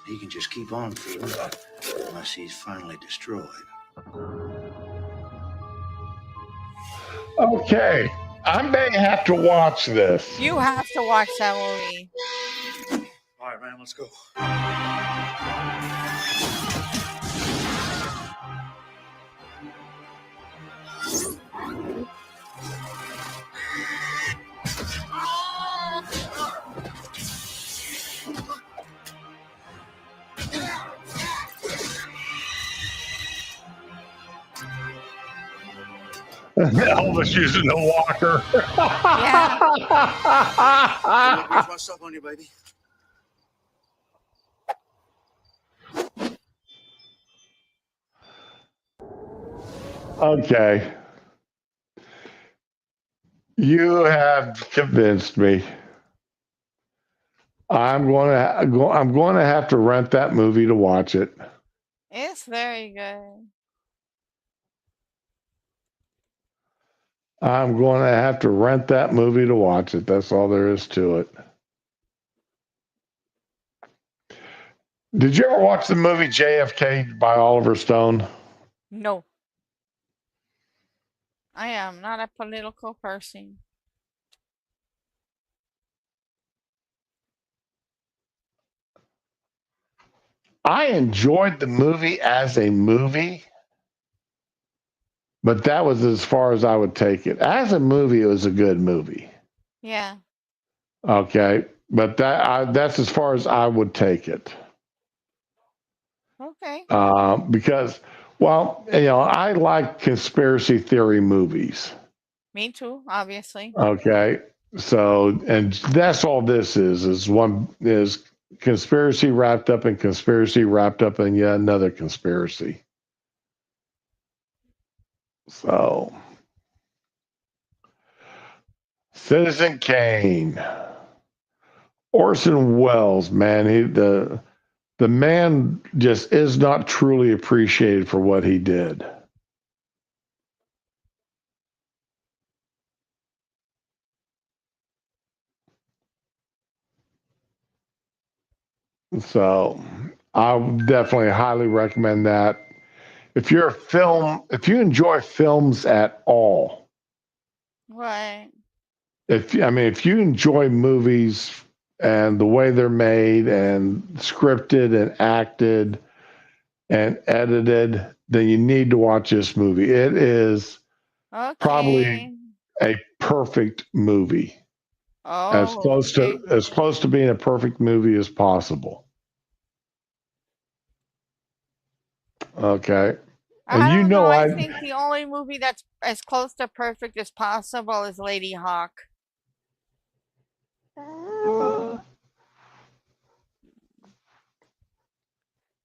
He can just keep on feeding unless he's finally destroyed. Okay, I may have to watch this. You have to watch that movie. All right, man, let's go. Elvis using the walker. Yeah. Here's my stuff on you, baby. Okay. You have convinced me. I'm going to have to rent that movie to watch it. It's very good. I'm going to have to rent that movie to watch it. That's all there is to it. Did you ever watch the movie JFK by Oliver Stone? No, I am not a political person. I enjoyed the movie as a movie, but that was as far as I would take it. As a movie, it was a good movie. Yeah. Okay, but that's as far as I would take it. Okay. Because, well, I like conspiracy theory movies. Me too, obviously. Okay, so and that's all this is one is conspiracy wrapped up in conspiracy wrapped up in yet another conspiracy. So, Citizen Kane, Orson Welles, man, the man just is not truly appreciated for what he did. So I would definitely highly recommend that. If if you enjoy films at all, Right. if you enjoy movies and the way they're made and scripted and acted and edited, then you need to watch this movie. It is probably Okay. a perfect movie. Oh, okay. As close to being a perfect movie as possible. Okay. And I don't know. I think the only movie that's as close to perfect as possible is Lady Hawk.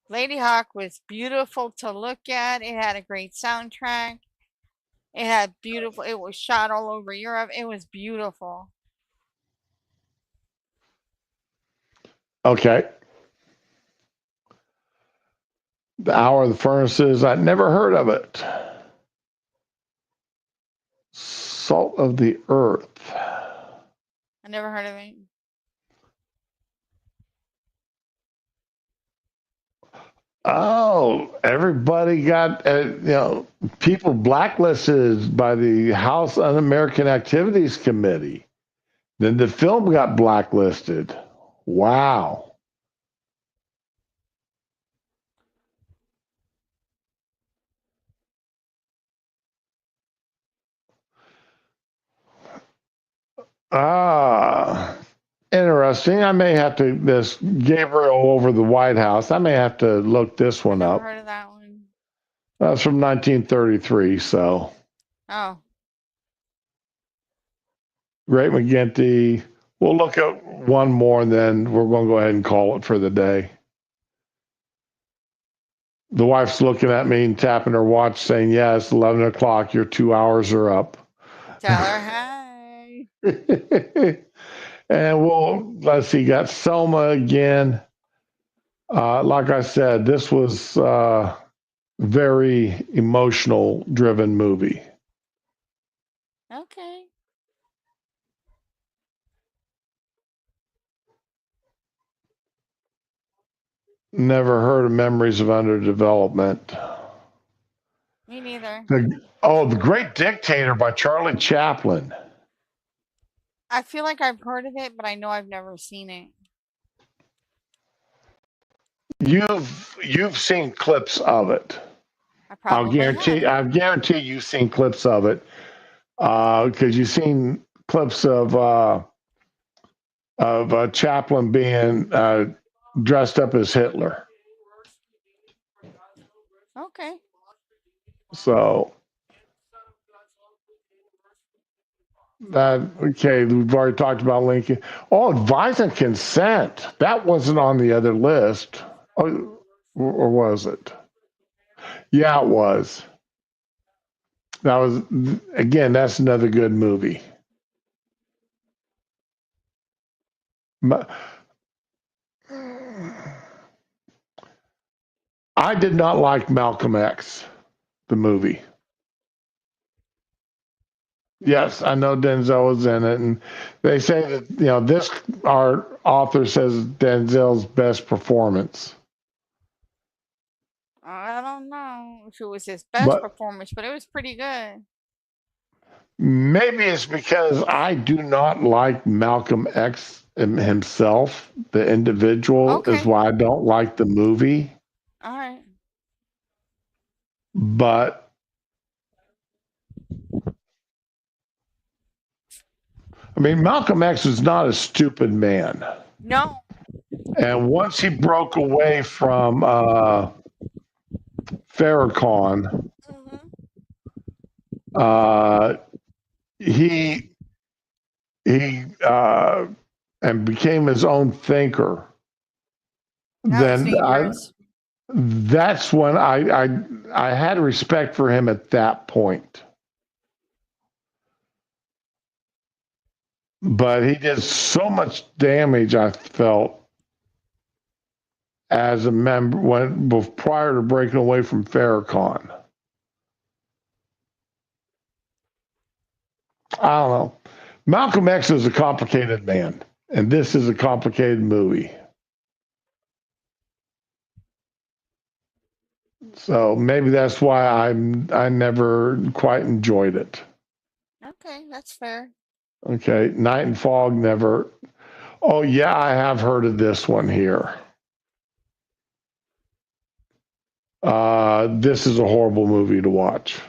Lady Hawk was beautiful to look at. It had a great soundtrack. It had beautiful. It was shot all over Europe. It was beautiful. Okay. The Hour of the Furnaces, I'd never heard of it. Salt of the Earth. I never heard of it. Oh, everybody got, people blacklisted by the House Un American Activities Committee. Then the film got blacklisted. Wow. Ah, interesting. I may have to, this Gabriel over the White House, I may have to look this I one never up. heard of that one. That's from 1933. So, Oh, Great McGinty. We'll look at one more and then we're going to go ahead and call it for the day. The wife's looking at me and tapping her watch saying, yeah, it's 11 o'clock. Your 2 hours are up. tell her hi. And let's see, got Selma again. Like I said, this was very emotional driven movie. Okay. Never heard of Memories of Underdevelopment. Me neither. The Great Dictator by Charlie Chaplin. I feel like I've heard of it, but I know I've never seen it. You've seen clips of it. I probably have. I guarantee you've seen clips of it because you've seen clips of Chaplin being dressed up as Hitler. Okay. So okay, we've already talked about Lincoln. Oh, Advise and Consent. That wasn't on the other list. Oh, or was it? Yeah, it was. That was, again, that's another good movie. I did not like Malcolm X, the movie. Yes, I know Denzel was in it, and they say that this our author says Denzel's best performance. I don't know if it was his best But performance, but it was pretty good. maybe it's because I do not like Malcolm X himself, the individual, is Okay. why I don't like the movie. All right. But I mean, Malcolm X was not a stupid man. No. And once he broke away from Farrakhan, Mm-hmm. uh, he he and became his own thinker. That was Then dangerous. that's when I had respect for him at that point. But he did so much damage, I felt, as a member prior to breaking away from Farrakhan. I don't know. Malcolm X is a complicated man, and this is a complicated movie. So maybe that's why I never quite enjoyed it. Okay, that's fair. Okay, Night and Fog never. Oh yeah, I have heard of this one here. This is a horrible movie to watch.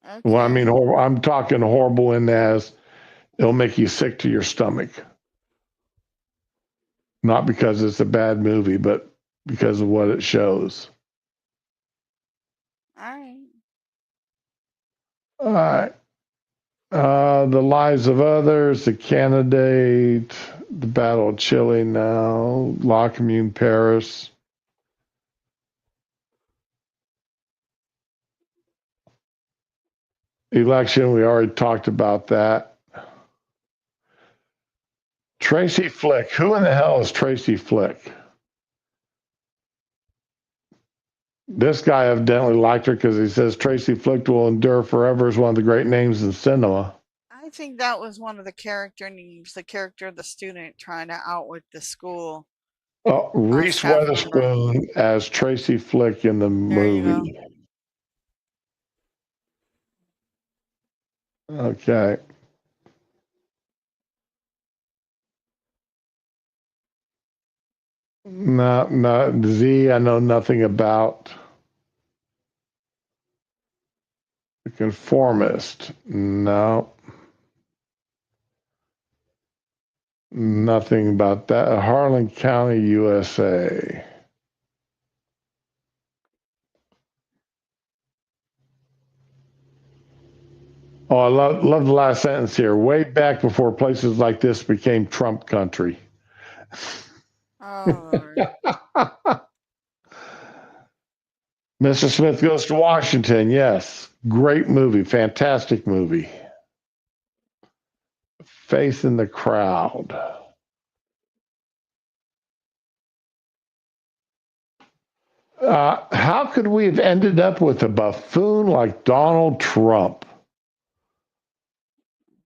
Okay. Well, I mean, I'm talking horrible in as it'll make you sick to your stomach. Not because it's a bad movie, but because of what it shows. All right. All right. The Lives of Others, The Candidate, The Battle of Chile now, La Commune Paris. Election, we already talked about that. Tracy Flick. Who in the hell is Tracy Flick? This guy evidently liked her because he says Tracy Flick will endure forever as one of the great names in cinema. I think that was one of the character names, the character of the student trying to outwit the school Reese staff member. Witherspoon as Tracy Flick in the There you go. movie. Okay. No, Z, I know nothing about. The Conformist. No. Nothing about that. Harlan County, USA. Oh, I love the last sentence here. Way back before places like this became Trump country. Oh, Lord. Mr. Smith Goes to Washington. Yes. Great movie. Fantastic movie. Faith in the Crowd. How could we have ended up with a buffoon like Donald Trump?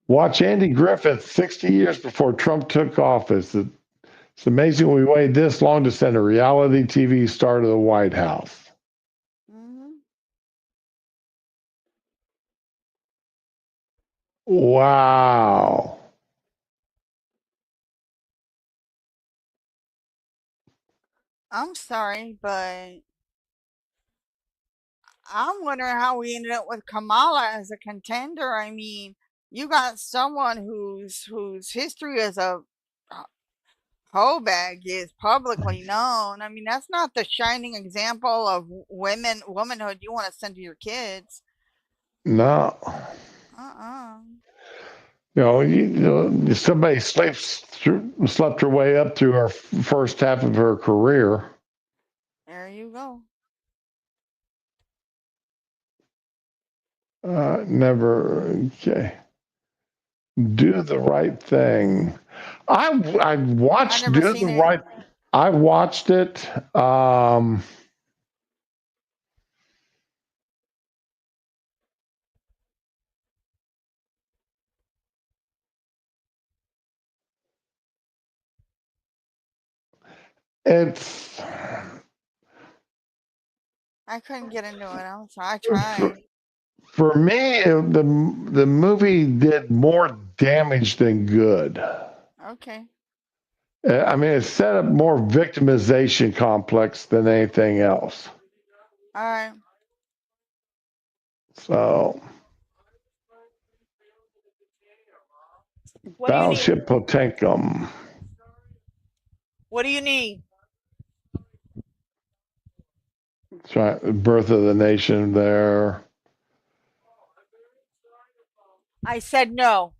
Watch Andy Griffith 60 years before Trump took office. It's amazing we waited this long to send a reality TV star to the White House. Mm-hmm. Wow. I'm sorry, but I'm wondering how we ended up with Kamala as a contender. I mean, you got someone whose history as a hoe bag is publicly known. I mean, that's not the shining example of womanhood you want to send to your kids. No. Uh-uh. Somebody slept her way up through her first half of her career. There you go. Never. Okay. Do the Right Thing. I watched I've never Do seen the it. Right. I watched it. It's I couldn't get into it. I'm sorry. I tried. for me. The movie did more damage than good. Okay. I mean, it set up more victimization complex than anything else. All right. So, What do you need? Battleship Potemkin. What do you need? Try Birth of the Nation there. I said no.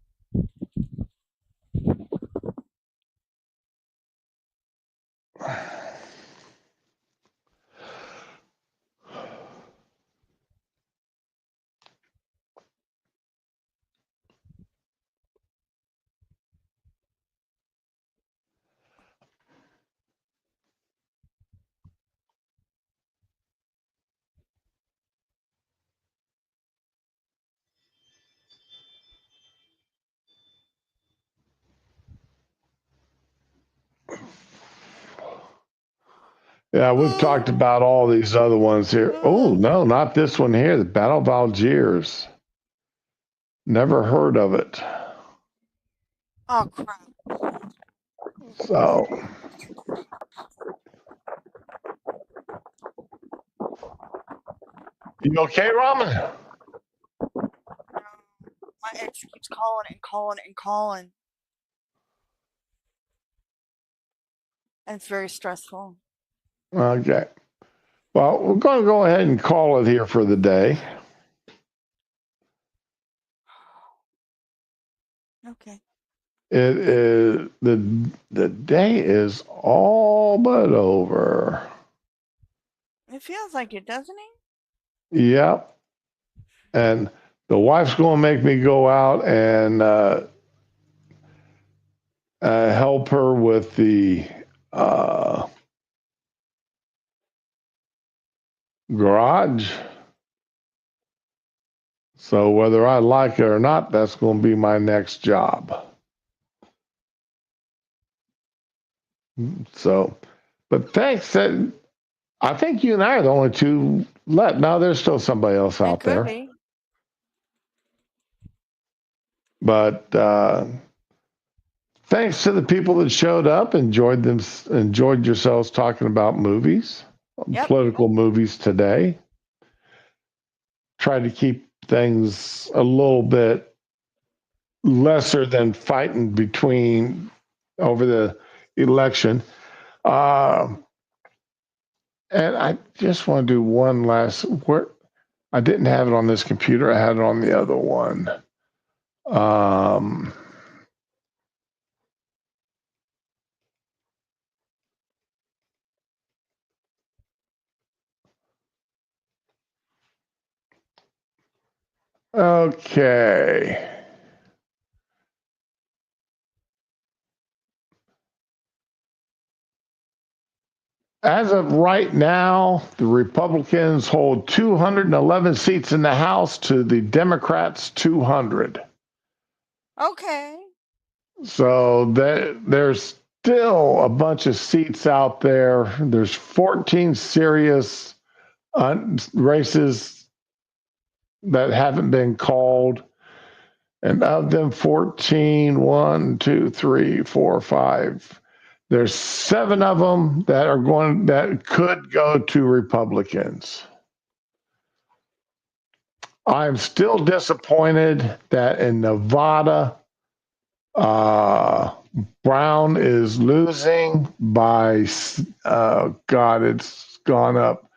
Yeah, we've talked about all these other ones here. Oh, no, not this one here. The Battle of Algiers. Never heard of it. Oh crap. So, you okay, Ramen? My ex keeps calling and calling and calling. And it's very stressful. Okay. Well, we're going to go ahead and call it here for the day. Okay. It is the day is all but over. It feels like it, doesn't it? Yep. And the wife's going to make me go out and help her with the garage. So whether I like it or not, that's going to be my next job. So, but thanks. I think you and I are the only two left. No, there's still somebody else It out could there. be. But thanks to the people that showed up, enjoyed yourselves talking about movies, Yep. political movies today. Tried to keep things a little bit lesser than fighting between over the election. And I just want to do one last. Where I didn't have it on this computer, I had it on the other one. Okay. As of right now, the Republicans hold 211 seats in the House to the Democrats' 200. Okay. So there's still a bunch of seats out there. There's 14 serious races that haven't been called. And of them 14, 1, 2, 3, 4, 5, there's 7 of them that could go to Republicans. I'm still disappointed that in Nevada, Brown is losing by, God, it's gone up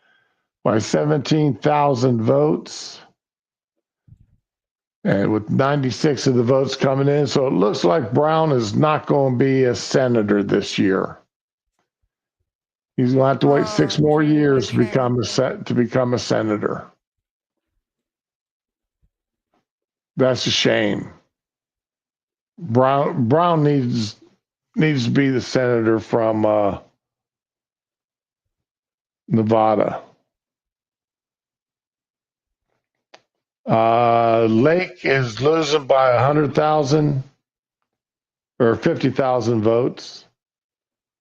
by 17,000 votes. And with 96 of the votes coming in, so it looks like Brown is not going to be a senator this year. He's going to have to wait 6 more years to become a senator. That's a shame. Brown needs to be the senator from Nevada. Lake is losing by 100,000 or 50,000 votes.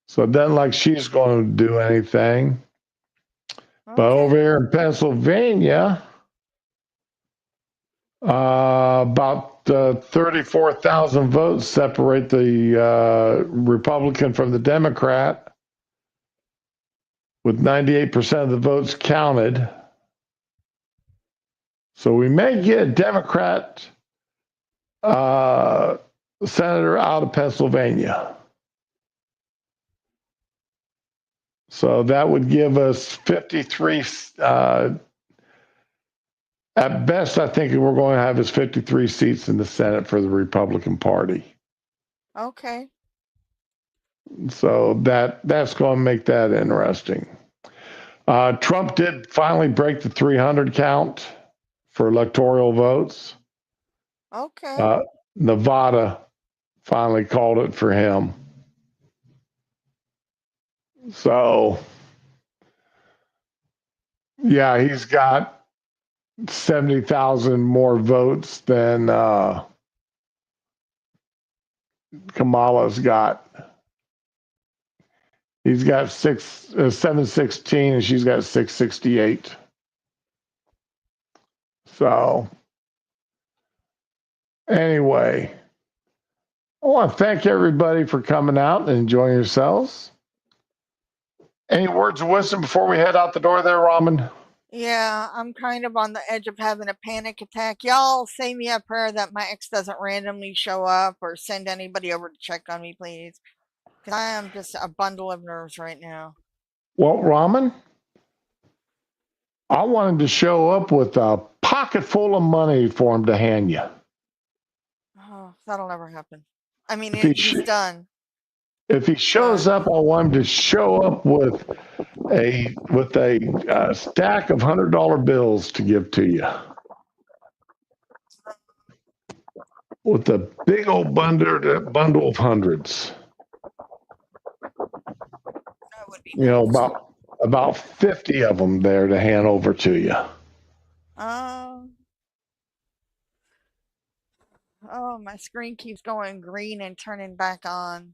So it doesn't like she's going to do anything. But over here in Pennsylvania, about 34,000 votes separate the Republican from the Democrat, with 98% of the votes counted. So we may get a Democrat senator out of Pennsylvania. So that would give us 53. At best, I think we're going to have is 53 seats in the Senate for the Republican Party. Okay. So that's going to make that interesting. Trump did finally break the 300 count for electoral votes. Okay. Nevada finally called it for him. So, yeah, he's got 70,000 more votes than Kamala's got. He's got 716 and she's got 668. So, anyway, I want to thank everybody for coming out and enjoying yourselves. Any words of wisdom before we head out the door there, Ramen? Yeah, I'm kind of on the edge of having a panic attack. Y'all say me a prayer that my ex doesn't randomly show up or send anybody over to check on me, please. Because I am just a bundle of nerves right now. Well, Ramen, I want him to show up with a pocket full of money for him to hand you. Oh, that'll never happen. I mean, If he's done. If he shows up, I want him to show up with a stack of $100 bills to give to you, with a big old bundle of hundreds. That would be You know, nice. about 50 of them there to hand over to you. Oh, my screen keeps going green and turning back on.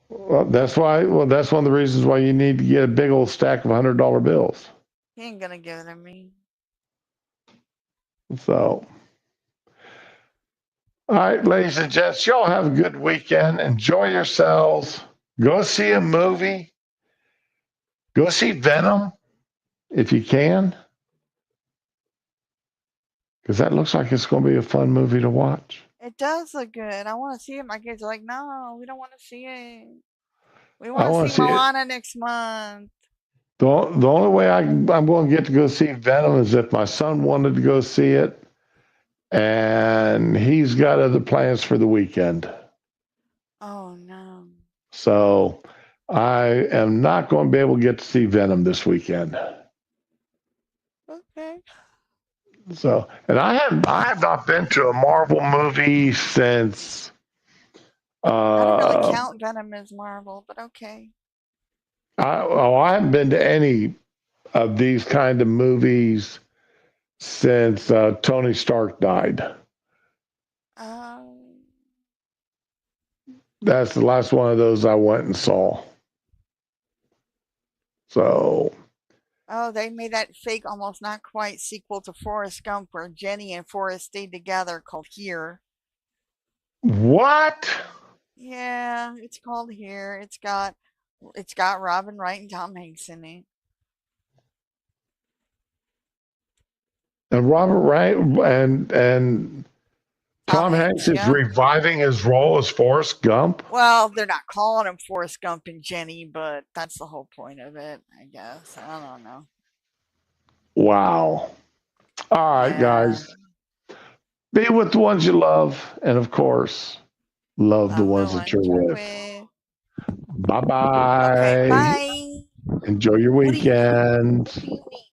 Well, that's one of the reasons why you need to get a big old stack of $100 bills. He ain't gonna give it to me. So, all right, ladies and gents, y'all have a good weekend. Enjoy yourselves. Go see a movie. Go see Venom if you can, because that looks like it's going to be a fun movie to watch. It does look good. I want to see it. My kids are like, no, we don't want to see it. We want to see Moana next month. The only way I'm going to get to go see Venom is if my son wanted to go see it, and he's got other plans for the weekend. Oh, no. So I am not going to be able to get to see Venom this weekend. Okay. So, and I have not been to a Marvel movie since. I don't really count Venom as Marvel, but okay. I haven't been to any of these kind of movies since Tony Stark died. That's the last one of those I went and saw. So. Oh, they made that fake, almost not quite sequel to Forrest Gump where Jenny and Forrest stayed together called Here. What? Yeah, it's called Here. It's got Robin Wright and Tom Hanks in it. And Robert Wright and Tom Hanks is reviving his role as Forrest Gump. Well, they're not calling him Forrest Gump and Jenny, but that's the whole point of it, I guess. I don't know. Wow. All right, guys. Be with the ones you love, and of course, love the ones that you're with. Bye-bye. Okay, bye. Enjoy your weekend. What do you mean?